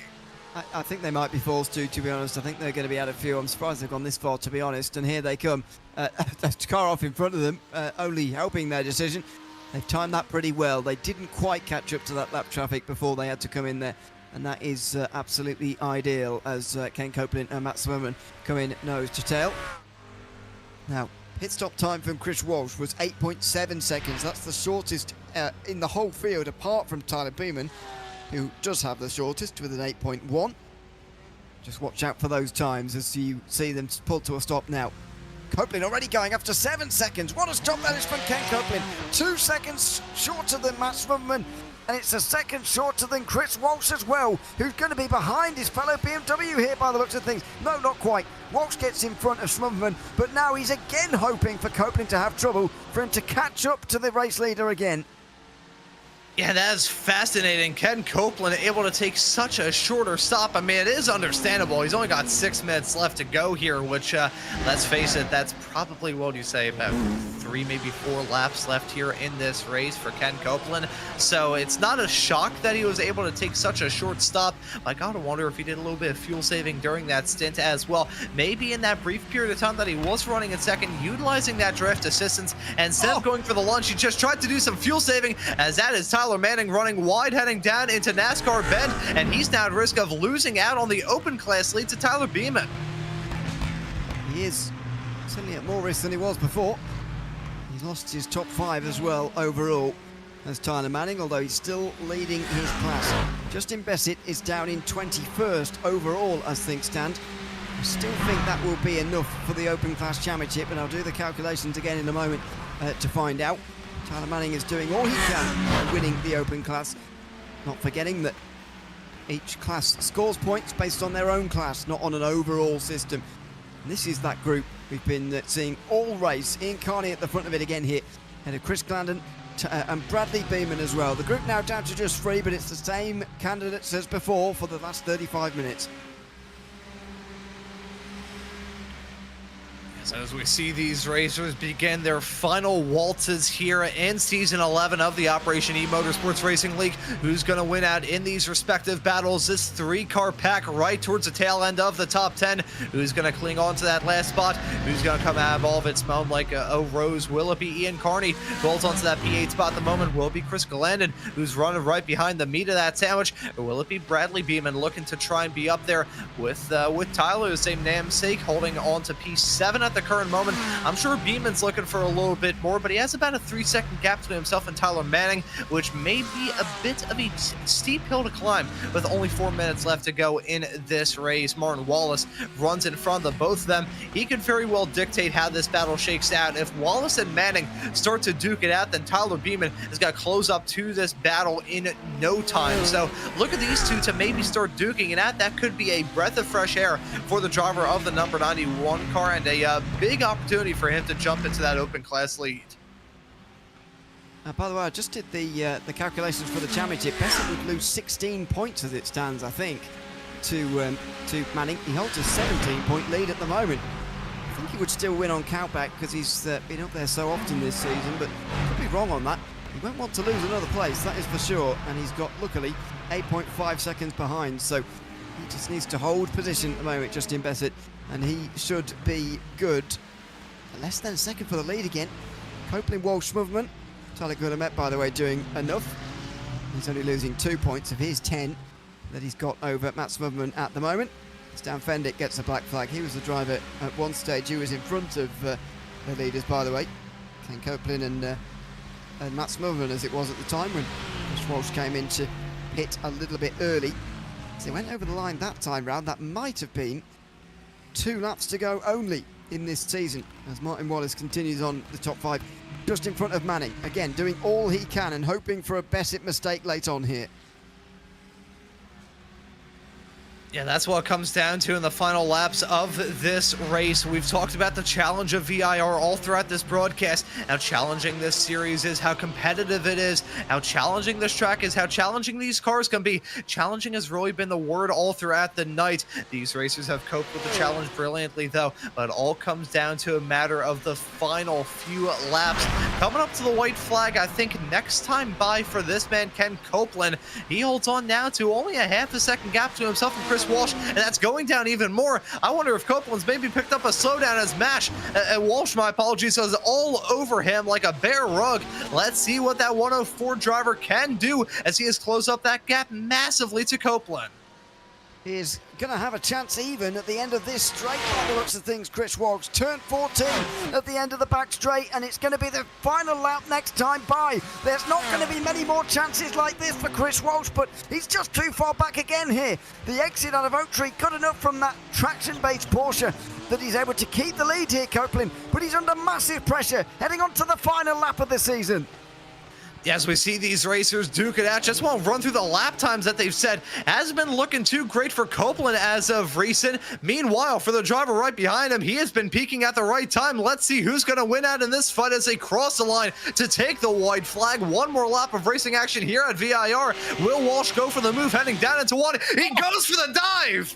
I think they might be forced to be honest. I think they're going to be out of fuel. I'm surprised they've gone this far, to be honest. And here they come. The car off in front of them, only helping their decision. They've timed that pretty well. They didn't quite catch up to that lap traffic before they had to come in there. And that is absolutely ideal as Ken Copeland and Matt Smotherman come in nose to tail. Now, pit stop time from Chris Walsh was 8.7 seconds. That's the shortest in the whole field, apart from Tyler Beeman, who does have the shortest with an 8.1. Just watch out for those times as you see them pull to a stop now. Copeland already going after 7 seconds. What a stop that is from Ken Copeland. 2 seconds shorter than Matt Smotherman, and it's a second shorter than Chris Walsh as well, who's going to be behind his fellow BMW here by the looks of things. No, not quite. Walsh gets in front of Smotherman, but now he's again hoping for Copeland to have trouble, for him to catch up to the race leader again. Yeah, that is fascinating. Ken Copeland able to take such a shorter stop. I mean, it is understandable. He's only got 6 minutes left to go here, which, let's face it, that's probably, what do you say, about 3, maybe 4 laps left here in this race for Ken Copeland. So it's not a shock that he was able to take such a short stop. I gotta wonder if he did a little bit of fuel saving during that stint as well. Maybe in that brief period of time that he was running in second, utilizing that drift assistance, and instead of going for the launch, he just tried to do some fuel saving, as that is Tyler Manning running wide, heading down into NASCAR Bend, and he's now at risk of losing out on the open class lead to Tyler Beeman. He is certainly at more risk than he was before. He's lost his top 5 as well overall as Tyler Manning, although he's still leading his class. Justin Bessett is down in 21st overall as things stand. I still think that will be enough for the Open Class Championship, and I'll do the calculations again in a moment to find out. Tyler Manning is doing all he can winning the Open Class, not forgetting that each class scores points based on their own class, not on an overall system. And this is that group we've been seeing all race. Ian Carney at the front of it again here, and Chris Glandon and Bradley Beeman as well. The group now down to just 3, but it's the same candidates as before for the last 35 minutes. So as we see these racers begin their final waltzes here in Season 11 of the Operation eMotorsports Racing League, who's going to win out in these respective battles? This 3-car pack right towards the tail end of the top 10. Who's going to cling on to that last spot? Who's going to come out of all of it smelling like a rose? Will it be Ian Carney, who holds onto that P8 spot at the moment? Will it be Chris Glandon, who's running right behind the meat of that sandwich? Or will it be Bradley Beeman looking to try and be up there with Tyler, the same namesake, holding on to P7 at the current moment? I'm sure Beeman's looking for a little bit more, but he has about a 3-second gap between himself and Tyler Manning, which may be a bit of a steep hill to climb with only 4 minutes left to go in this race. Martin Wallace runs in front of both of them. He could very well dictate how this battle shakes out. If Wallace and Manning start to duke it out, then Tyler Beeman has got to close up to this battle in no time. So look at these two to maybe start duking it out. That could be a breath of fresh air for the driver of the number 91 car, and a big opportunity for him to jump into that open class lead. By the way, I just did the calculations for the championship. Bessett would lose 16 points as it stands, I think. to Manning. He holds a 17-point lead at the moment. I think he would still win on countback because he's been up there so often this season, but could be wrong on that. He won't want to lose another place, that is for sure, and he's got, luckily, 8.5 seconds behind, so he just needs to hold position at the moment, Justin Bassett, and he should be good. Less than a second for the lead again. Copeland, Walsh, Smotherman. Tyler Guillemet, by the way, doing enough. He's only losing 2 points of his 10 that he's got over Matt Smotherman at the moment. Stan Fendick gets a black flag. He was the driver at one stage. He was in front of the leaders, by the way. Ken Copeland and Matt Smotherman, as it was at the time when Chris Walsh came in to pit a little bit early. So they went over the line that time round. That might have been 2 laps to go only in this season as Martin Wallace continues on the top 5 just in front of Manning. Again, doing all he can and hoping for a Bassett mistake late on here. Yeah, that's what it comes down to in the final laps of this race. We've talked about the challenge of VIR all throughout this broadcast, how challenging this series is, how competitive it is, how challenging this track is, how challenging these cars can be. Challenging has really been the word all throughout the night. These racers have coped with the challenge brilliantly, though, but it all comes down to a matter of the final few laps. Coming up to the white flag, I think next time by for this man, Ken Copeland. He holds on now to only a half a second gap to himself and Chris Walsh, and that's going down even more. I wonder if Copeland's maybe picked up a slowdown as Walsh, my apologies, is all over him like a bear rug. Let's see what that 104 driver can do as he has closed up that gap massively to Copeland. He is going to have a chance even at the end of this straight by the looks of things. Chris Walsh turned 14 at the end of the back straight, and it's going to be the final lap next time by. There's not going to be many more chances like this for Chris Walsh, but he's just too far back again here. The exit out of Oak Tree, good enough from that traction-based Porsche that he's able to keep the lead here, Copeland, but he's under massive pressure heading on to the final lap of the season. As we see these racers duke it out, just want to run through the lap times that they've said hasn't been looking too great for Copeland as of recent. Meanwhile, for the driver right behind him, he has been peaking at the right time. Let's see who's going to win out in this fight as they cross the line to take the white flag. One more lap of racing action here at VIR. Will Walsh go for the move heading down into one? He goes for the dive!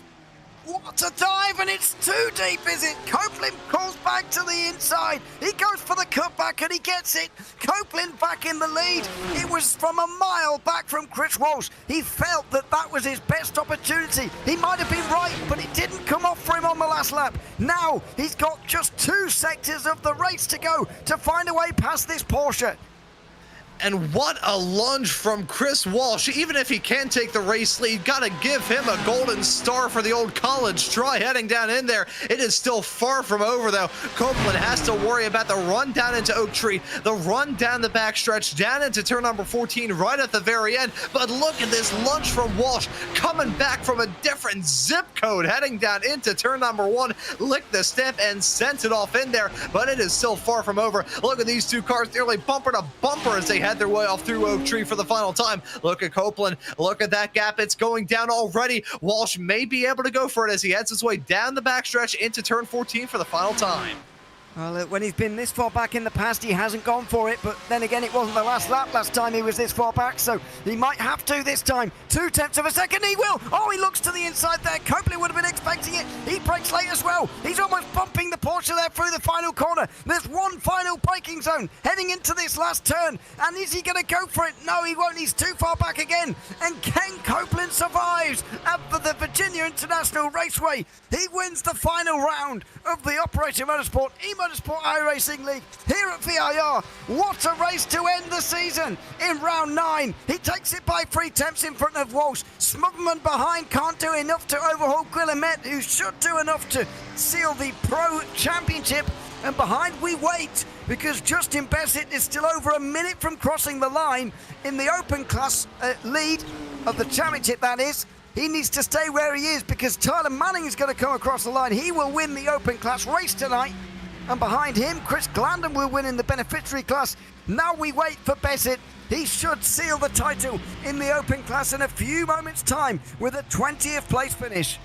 What a dive, and it's too deep, is it? Copeland calls back to the inside. He goes for the cutback and he gets it. Copeland back in the lead. It was from a mile back from Chris Walsh. He felt that that was his best opportunity. He might have been right, but it didn't come off for him on the last lap. Now he's got just 2 sectors of the race to go to find a way past this Porsche. And what a lunge from Chris Walsh. Even if he can take the race lead, gotta give him a golden star for the old college try heading down in there. It is still far from over, though. Copeland has to worry about the run down into Oak Tree, the run down the backstretch, down into turn number 14 right at the very end. But look at this lunge from Walsh, coming back from a different zip code, heading down into turn number 1, licked the stamp and sent it off in there, but it is still far from over. Look at these 2 cars nearly bumper to bumper as they head their way off through Oak Tree for the final time. Look at Copeland. Look at that gap. It's going down already. Walsh may be able to go for it as he heads his way down the backstretch into turn 14 for the final time. Well, when he's been this far back in the past, he hasn't gone for it, but then again, it wasn't the last lap last time he was this far back, so he might have to this time. 2/10 of a second, he will! Oh, he looks to the inside there. Copeland would have been expecting it. He brakes late as well. He's almost bumping the Porsche there through the final corner. There's one final braking zone heading into this last turn, and is he going to go for it? No, he won't. He's too far back again, and Ken Copeland survives at the Virginia International Raceway. He wins the final round of the Operator Motorsport eMotorsport iRacing League here at VIR. What a race to end the season in round 9. He takes it by 3/10 in front of Walsh. Smotherman behind can't do enough to overhaul Guillemet, who should do enough to seal the Pro Championship. And behind we wait because Justin Bassett is still over a minute from crossing the line in the open class lead of the championship, that is. He needs to stay where he is because Tyler Manning is going to come across the line. He will win the open class race tonight. And behind him, Chris Glandon will win in the beneficiary class. Now we wait for Bassett. He should seal the title in the open class in a few moments' time with a 20th place finish.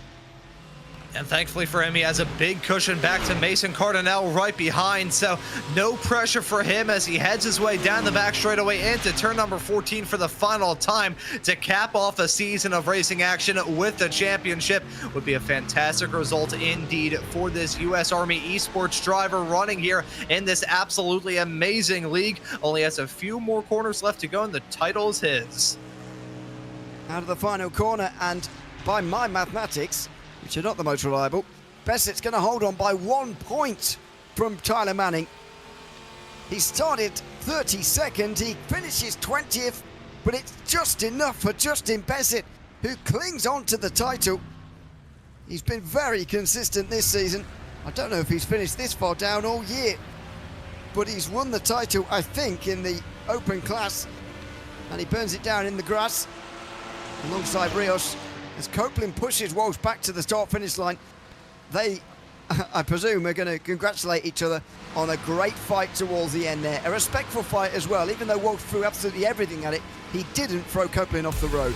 And thankfully for him, he has a big cushion back to Mason Cardinale right behind, so no pressure for him as he heads his way down the back straightaway into turn number 14 for the final time to cap off a season of racing action with the championship. Would be a fantastic result indeed for this U.S. Army esports driver running here in this absolutely amazing league. Only has a few more corners left to go, and the title is his. Out of the final corner, and by my mathematics, which are not the most reliable, Bessett's going to hold on by 1 point from Tyler Manning. He started 32nd, he finishes 20th, but it's just enough for Justin Bessett, who clings on to the title. He's been very consistent this season. I don't know if he's finished this far down all year, but he's won the title, I think, in the open class, and he burns it down in the grass alongside Rios. As Copeland pushes Walsh back to the start-finish line, they, I presume, are going to congratulate each other on a great fight towards the end there. A respectful fight as well. Even though Walsh threw absolutely everything at it, he didn't throw Copeland off the road.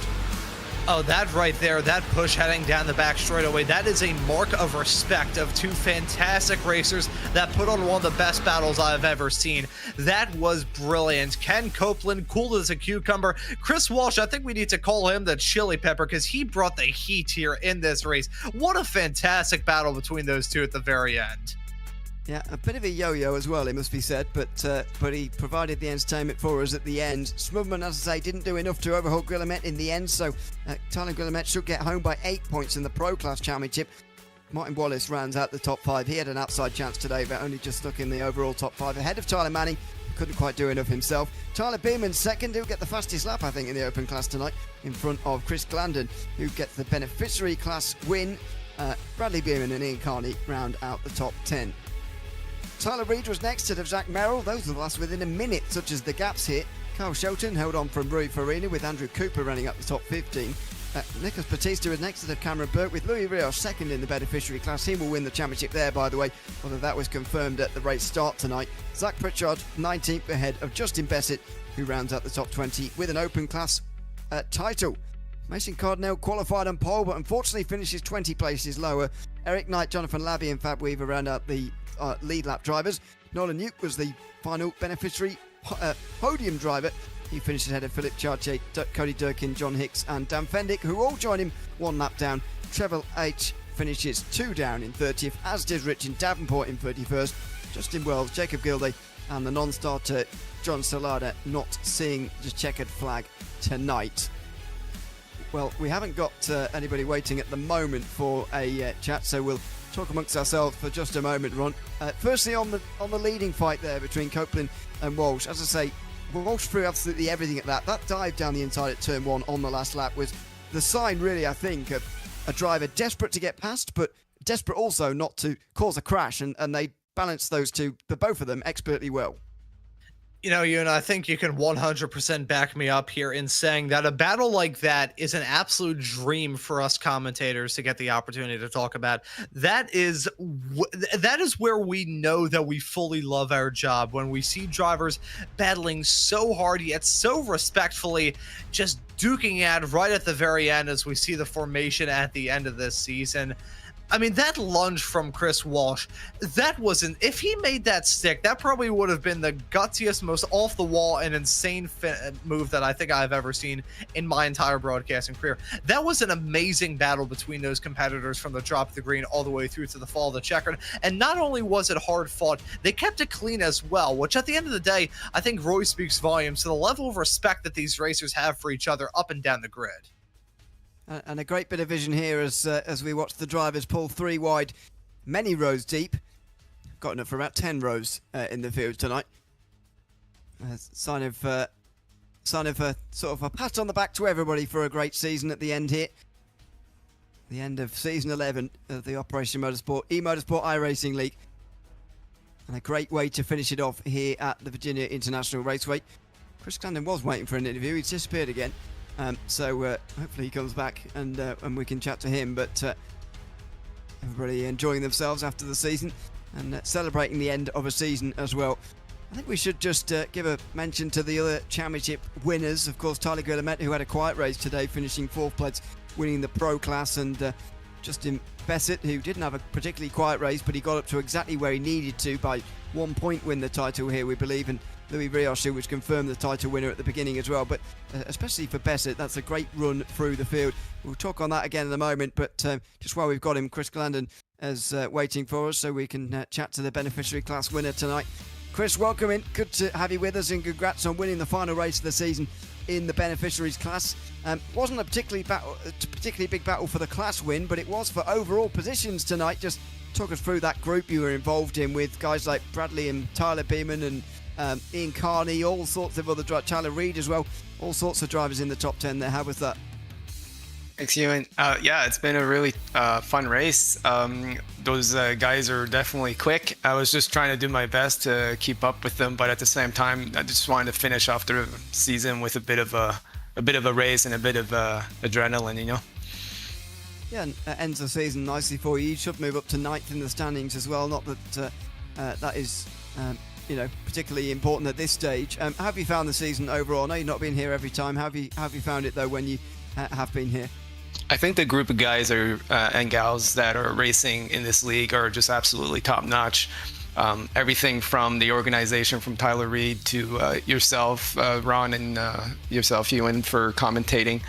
Oh, that right there, that push heading down the back straightaway, that is a mark of respect of two fantastic racers that put on one of the best battles I've ever seen. That was brilliant. Ken Copeland, cool as a cucumber. Chris Walsh, I think we need to call him the chili pepper because he brought the heat here in this race. What a fantastic battle between those two at the very end. Yeah, a bit of a yo-yo as well, it must be said, but he provided the entertainment for us at the end. Smugman, as I say, didn't do enough to overhaul Guillemette in the end, so Tyler Guillemette should get home by 8 points in the Pro Class Championship. Martin Wallace rounds out the top 5. He had an outside chance today, but only just stuck in the overall top 5 ahead of Tyler Manning. Couldn't quite do enough himself. Tyler Beerman second, who'll get the fastest lap, I think, in the open class tonight, in front of Chris Glandon, who gets the beneficiary class win. Bradley Beerman and Ian Carney round out the top 10. Tyler Reid was next to Zach Merrill. Those were the last within a minute, such as the gaps hit. Carl Shelton held on from Rui Farina with Andrew Cooper running up the top 15. Nicholas Batista was next to Cameron Burke with Louis Rios second in the beneficiary class. He will win the championship there, by the way, although that was confirmed at the race start tonight. Zach Pritchard 19th ahead of Justin Bessett, who rounds out the top 20 with an open class title. Mason Cardinale qualified on pole, but unfortunately finishes 20 places lower. Eric Knight, Jonathan Labby and Fab Weaver round out the lead lap drivers. Nolan Nuke was the final beneficiary podium driver. He finished ahead of Philip Chartier, Cody Durkin, John Hicks and Dan Fendick, who all join him 1 lap down. Trevor H finishes 2 down in 30th, as does Richard Davenport in 31st. Justin Wells, Jacob Gilday and the non-starter John Salada not seeing the checkered flag tonight. Well, we haven't got anybody waiting at the moment for a chat, so we'll talk amongst ourselves for just a moment, Ron. Firstly, on the leading fight there between Copeland and Walsh, as I say, Walsh threw absolutely everything at that. That dive down the inside at turn 1 on the last lap was the sign, really, I think, of a driver desperate to get past, but desperate also not to cause a crash, and they balanced those two, the both of them, expertly well. You know, Ewan, I think you can 100% back me up here in saying that a battle like that is an absolute dream for us commentators to get the opportunity to talk about. That is where we know that we fully love our job, when we see drivers battling so hard yet so respectfully, just duking at right at the very end as we see the formation at the end of this season. I mean, that lunge from Chris Walsh, that wasn't, if he made that stick, that probably would have been the gutsiest, most off the wall and insane move that I think I've ever seen in my entire broadcasting career. That was an amazing battle between those competitors from the drop of the green all the way through to the fall of the checkered. And not only was it hard fought, they kept it clean as well, which at the end of the day, I think Roy speaks volumes to the level of respect that these racers have for each other up and down the grid. And a great bit of vision here as we watch the drivers pull 3 wide, many rows deep. Got enough for about 10 rows in the field tonight. Sign of sort of a pat on the back to everybody for a great season at the end here. The end of season 11 of the Operation Motorsport, eMotorsport iRacing League. And a great way to finish it off here at the Virginia International Raceway. Chris Glandon was waiting for an interview. He's disappeared again. So hopefully he comes back and we can chat to him. But everybody enjoying themselves after the season and celebrating the end of a season as well. I think we should just give a mention to the other championship winners. Of course, Tyler Guillemette, who had a quiet race today, finishing 4th place, winning the Pro Class, and Justin Bassett, who didn't have a particularly quiet race, but he got up to exactly where he needed to by 1 point win the title here, we believe, and Louis Rios, who was confirmed the title winner at the beginning as well. But especially for Bassett, that's a great run through the field. We'll talk on that again in a moment, but just while we've got him, Chris Glandon is waiting for us so we can chat to the beneficiary class winner tonight. Chris, welcome in. Good to have you with us, and congrats on winning the final race of the season in the beneficiaries class. Wasn't a particularly big battle for the class win, but it was for overall positions tonight. Just talk us through that group you were involved in with guys like Bradley and Tyler Beeman and Ian Carney, all sorts of other drivers, Tyler Reid as well, all sorts of drivers in the top 10 there. How was that? Thanks, Ewan. Yeah, it's been a really fun race. Those guys are definitely quick. I was just trying to do my best to keep up with them, but at the same time, I just wanted to finish off the season with a bit of a race and a bit of adrenaline, you know. Yeah, and ends the season nicely for you. You should move up to 9th in the standings as well. Not that that is, particularly important at this stage. How have you found the season overall? I know you've not been here every time. How have you found it though when you have been here? I think the group of guys and gals that are racing in this league are just absolutely top notch. Everything from the organization, from Tyler Reid to yourself, Ron, and yourself, Ewan, for commentating.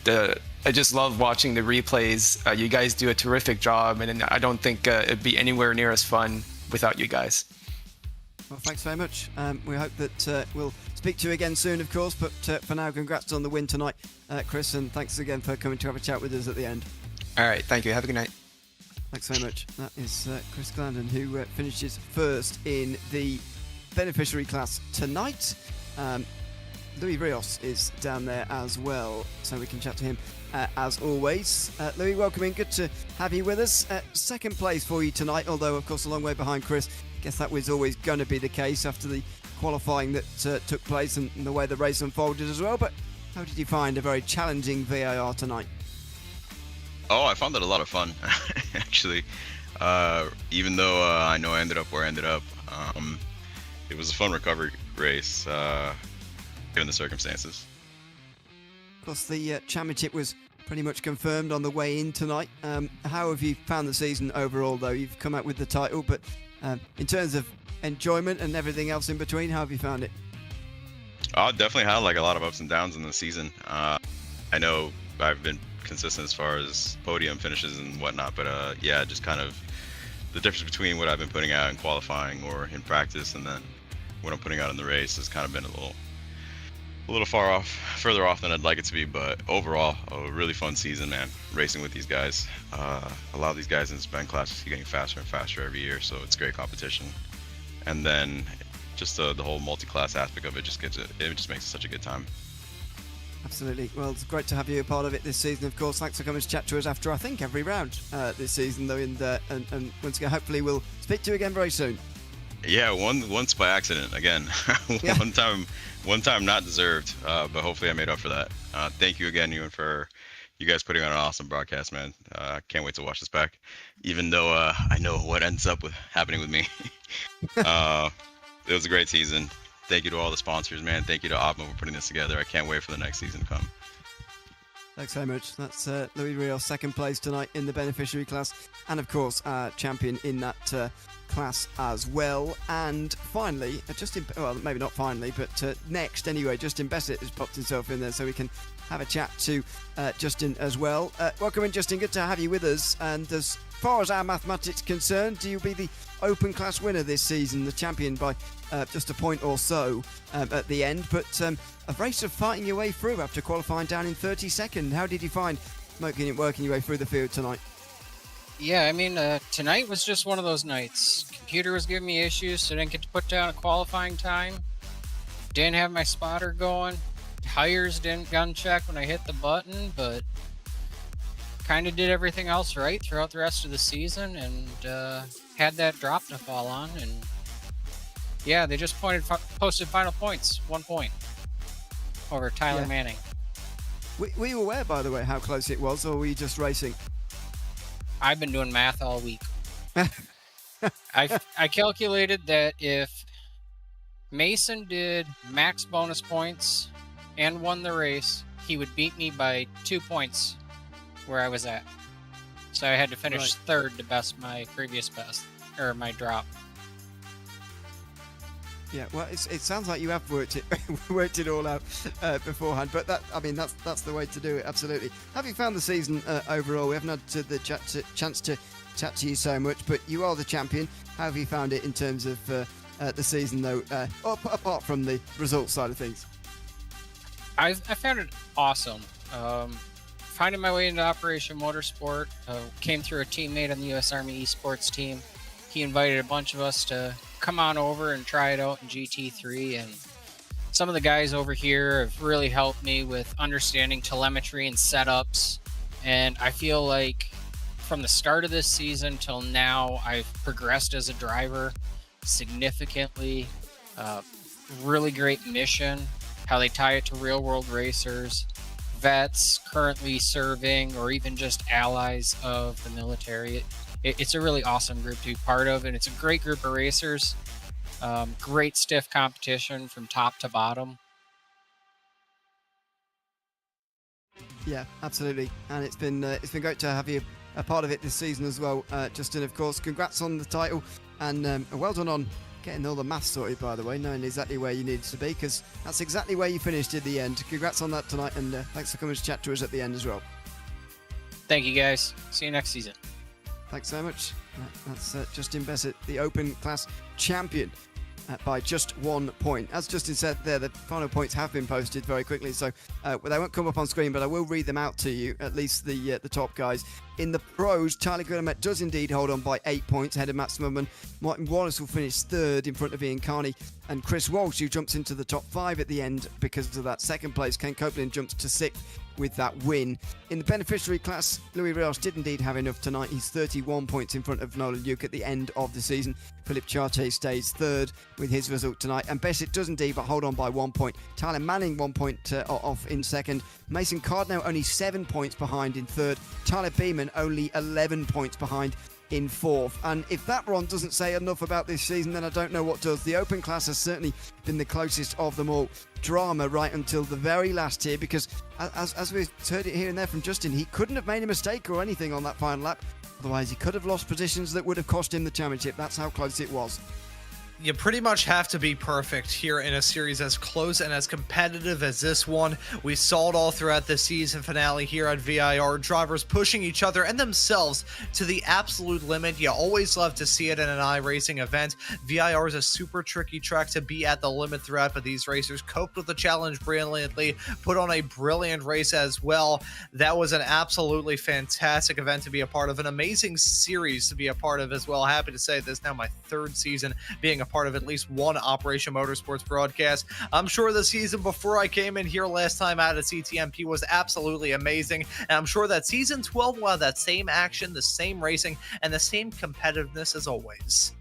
I just love watching the replays. You guys do a terrific job, and I don't think it'd be anywhere near as fun without you guys. Well, thanks very much. We hope that we'll speak to you again soon, of course, but for now, congrats on the win tonight, Chris, and thanks again for coming to have a chat with us at the end. All right, thank you. Have a good night. Thanks very much. That is Chris Glandon, who finishes first in the beneficiary class tonight. Louis Rios is down there as well, so we can chat to him as always. Louis, welcome in. Good to have you with us. Second place for you tonight, although, of course, a long way behind Chris. Guess that was always going to be the case after the qualifying that took place and the way the race unfolded as well. But how did you find a very challenging VIR tonight? Oh, I found it a lot of fun, actually. Even though I know I ended up where I ended up, it was a fun recovery race, given the circumstances. Of course, the championship was pretty much confirmed on the way in tonight. How have you found the season overall, though? You've come out with the title, but in terms of enjoyment and everything else in between, how have you found it? I definitely had like a lot of ups and downs in the season. I know I've been consistent as far as podium finishes and whatnot, but yeah, just kind of the difference between what I've been putting out in qualifying or in practice and then what I'm putting out in the race has kind of been a little further off than I'd like it to be. But overall, a really fun season, man, racing with these guys. A lot of these guys in this Ben class are getting faster and faster every year, so it's great competition. And then just the whole multi-class aspect of it just makes it such a good time. Absolutely. Well, it's great to have you a part of it this season, of course. Thanks for coming to chat to us after, I think, every round this season, though. And once again, hopefully we'll speak to you again very soon. Yeah, once by accident again. Yeah. One time not deserved, but hopefully I made up for that. Thank you again, Ewan, for you guys putting on an awesome broadcast, man. Can't wait to watch this back, even though I know what ends up happening with me. It was a great season. Thank you to all the sponsors, man. Thank you to Optima for putting this together. I can't wait for the next season to come. Thanks so much. That's Louis Rios, second place tonight in the beneficiary class, and of course champion in that class as well. And finally, maybe not finally, but next anyway, Justin Bassett has popped himself in there, so we can have a chat to Justin as well. Welcome in, Justin. Good to have you with us. And as far as our mathematics concerned, you'll be the open class winner this season, the champion by just a point or so at the end, but a race of fighting your way through after qualifying down in 32nd. How did you find working your way through the field tonight? Yeah, I mean, tonight was just one of those nights. Computer was giving me issues, so I didn't get to put down a qualifying time. Didn't have my spotter going. Tires didn't gun check when I hit the button, but kind of did everything else right throughout the rest of the season, and had that drop to fall on. And yeah, they just posted final points, 1 point over Tyler Manning. Were you aware, by the way, how close it was, or were you just racing? I've been doing math all week. I calculated that if Mason did max bonus points and won the race, he would beat me by 2 points where I was at. So I had to finish Right. third to best my previous best, or my drop. Yeah, well, it sounds like you have worked it all out beforehand. But that's the way to do it. Absolutely. Have you found the season overall? We haven't had the chance to chat to you so much, but you are the champion. How have you found it in terms of the season, though? Apart from the results side of things. I found it awesome. Finding my way into Operation Motorsport, came through a teammate on the U.S. Army esports team. He invited a bunch of us to come on over and try it out in GT3, and some of the guys over here have really helped me with understanding telemetry and setups, and I feel like from the start of this season till now, I've progressed as a driver significantly. Really great mission, how they tie it to real world racers, vets currently serving, or even just allies of the military. It's a really awesome group to be part of, and it's a great group of racers. Great stiff competition from top to bottom. Yeah, absolutely, and it's been great to have you a part of it this season as well, Justin. Of course, congrats on the title, and well done on getting all the maths sorted, by the way, knowing exactly where you needed to be, because that's exactly where you finished at the end. Congrats on that tonight, and thanks for coming to chat to us at the end as well. Thank you, guys. See you next season. Thanks so much. That's Justin Bessett, the Open Class champion, by just 1 point. As Justin said there, the final points have been posted very quickly, so they won't come up on screen, but I will read them out to you, at least the top guys. In the pros, Charlie Gurnamet does indeed hold on by 8 points ahead of Matt Smudman. Martin Wallace will finish third in front of Ian Carney, and Chris Walsh, who jumps into the top 5 at the end because of that second place. Ken Copeland jumps to 6th with that win. In the beneficiary class, Louis Rios did indeed have enough tonight. He's 31 points in front of Nolan Duke at the end of the season. Philip Charte stays third with his result tonight, and Bessett does indeed but hold on by 1 point. Tyler Manning 1 point off in second. Mason Cardno only 7 points behind in third. Tyler Beeman only 11 points behind in fourth. And if that run doesn't say enough about this season, then I don't know what does. The Open Class has certainly been the closest of them all. Drama right until the very last here, because as we've heard it here and there from Justin, he couldn't have made a mistake or anything on that final lap. Otherwise, he could have lost positions that would have cost him the championship. That's how close it was. You pretty much have to be perfect here in a series as close and as competitive as this one. We saw it all throughout the season finale here at VIR. Drivers pushing each other and themselves to the absolute limit. You always love to see it in an iRacing event. VIR is a super tricky track to be at the limit throughout, but these racers coped with the challenge brilliantly, put on a brilliant race as well. That was an absolutely fantastic event to be a part of, an amazing series to be a part of as well. Happy to say this is now my third season being a part of at least one Operation Motorsports broadcast. I'm sure the season before I came in here last time out at CTMP was absolutely amazing, and I'm sure that season 12 will have that same action, the same racing, and the same competitiveness as always.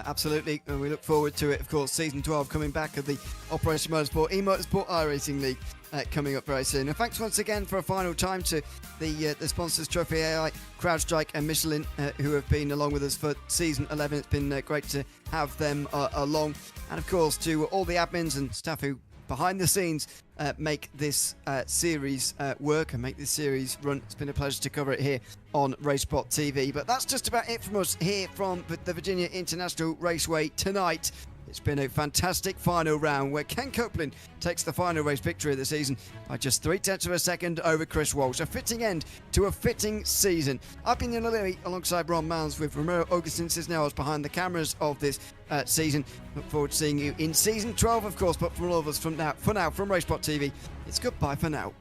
Absolutely, and we look forward to it. Of course, season 12 coming back of the Operation Motorsport eMotorsport iRacing League coming up very soon. And thanks once again for a final time to the sponsors Trophy AI, CrowdStrike and Michelin, who have been along with us for season 11. It's been great to have them along, and of course to all the admins and staff who behind the scenes make this series work and make this series run. It's been a pleasure to cover it here on RaceSpot TV. But that's just about it from us here from the Virginia International Raceway tonight. It's been a fantastic final round where Ken Copeland takes the final race victory of the season by just 0.3 of a second over Chris Walsh. A fitting end to a fitting season. I've been in Lily alongside Ron Mounds with Romero Augustin Cisneros behind the cameras of this season. Look forward to seeing you in season 12, of course, but from all of us for now from RaceSpot TV, it's goodbye for now.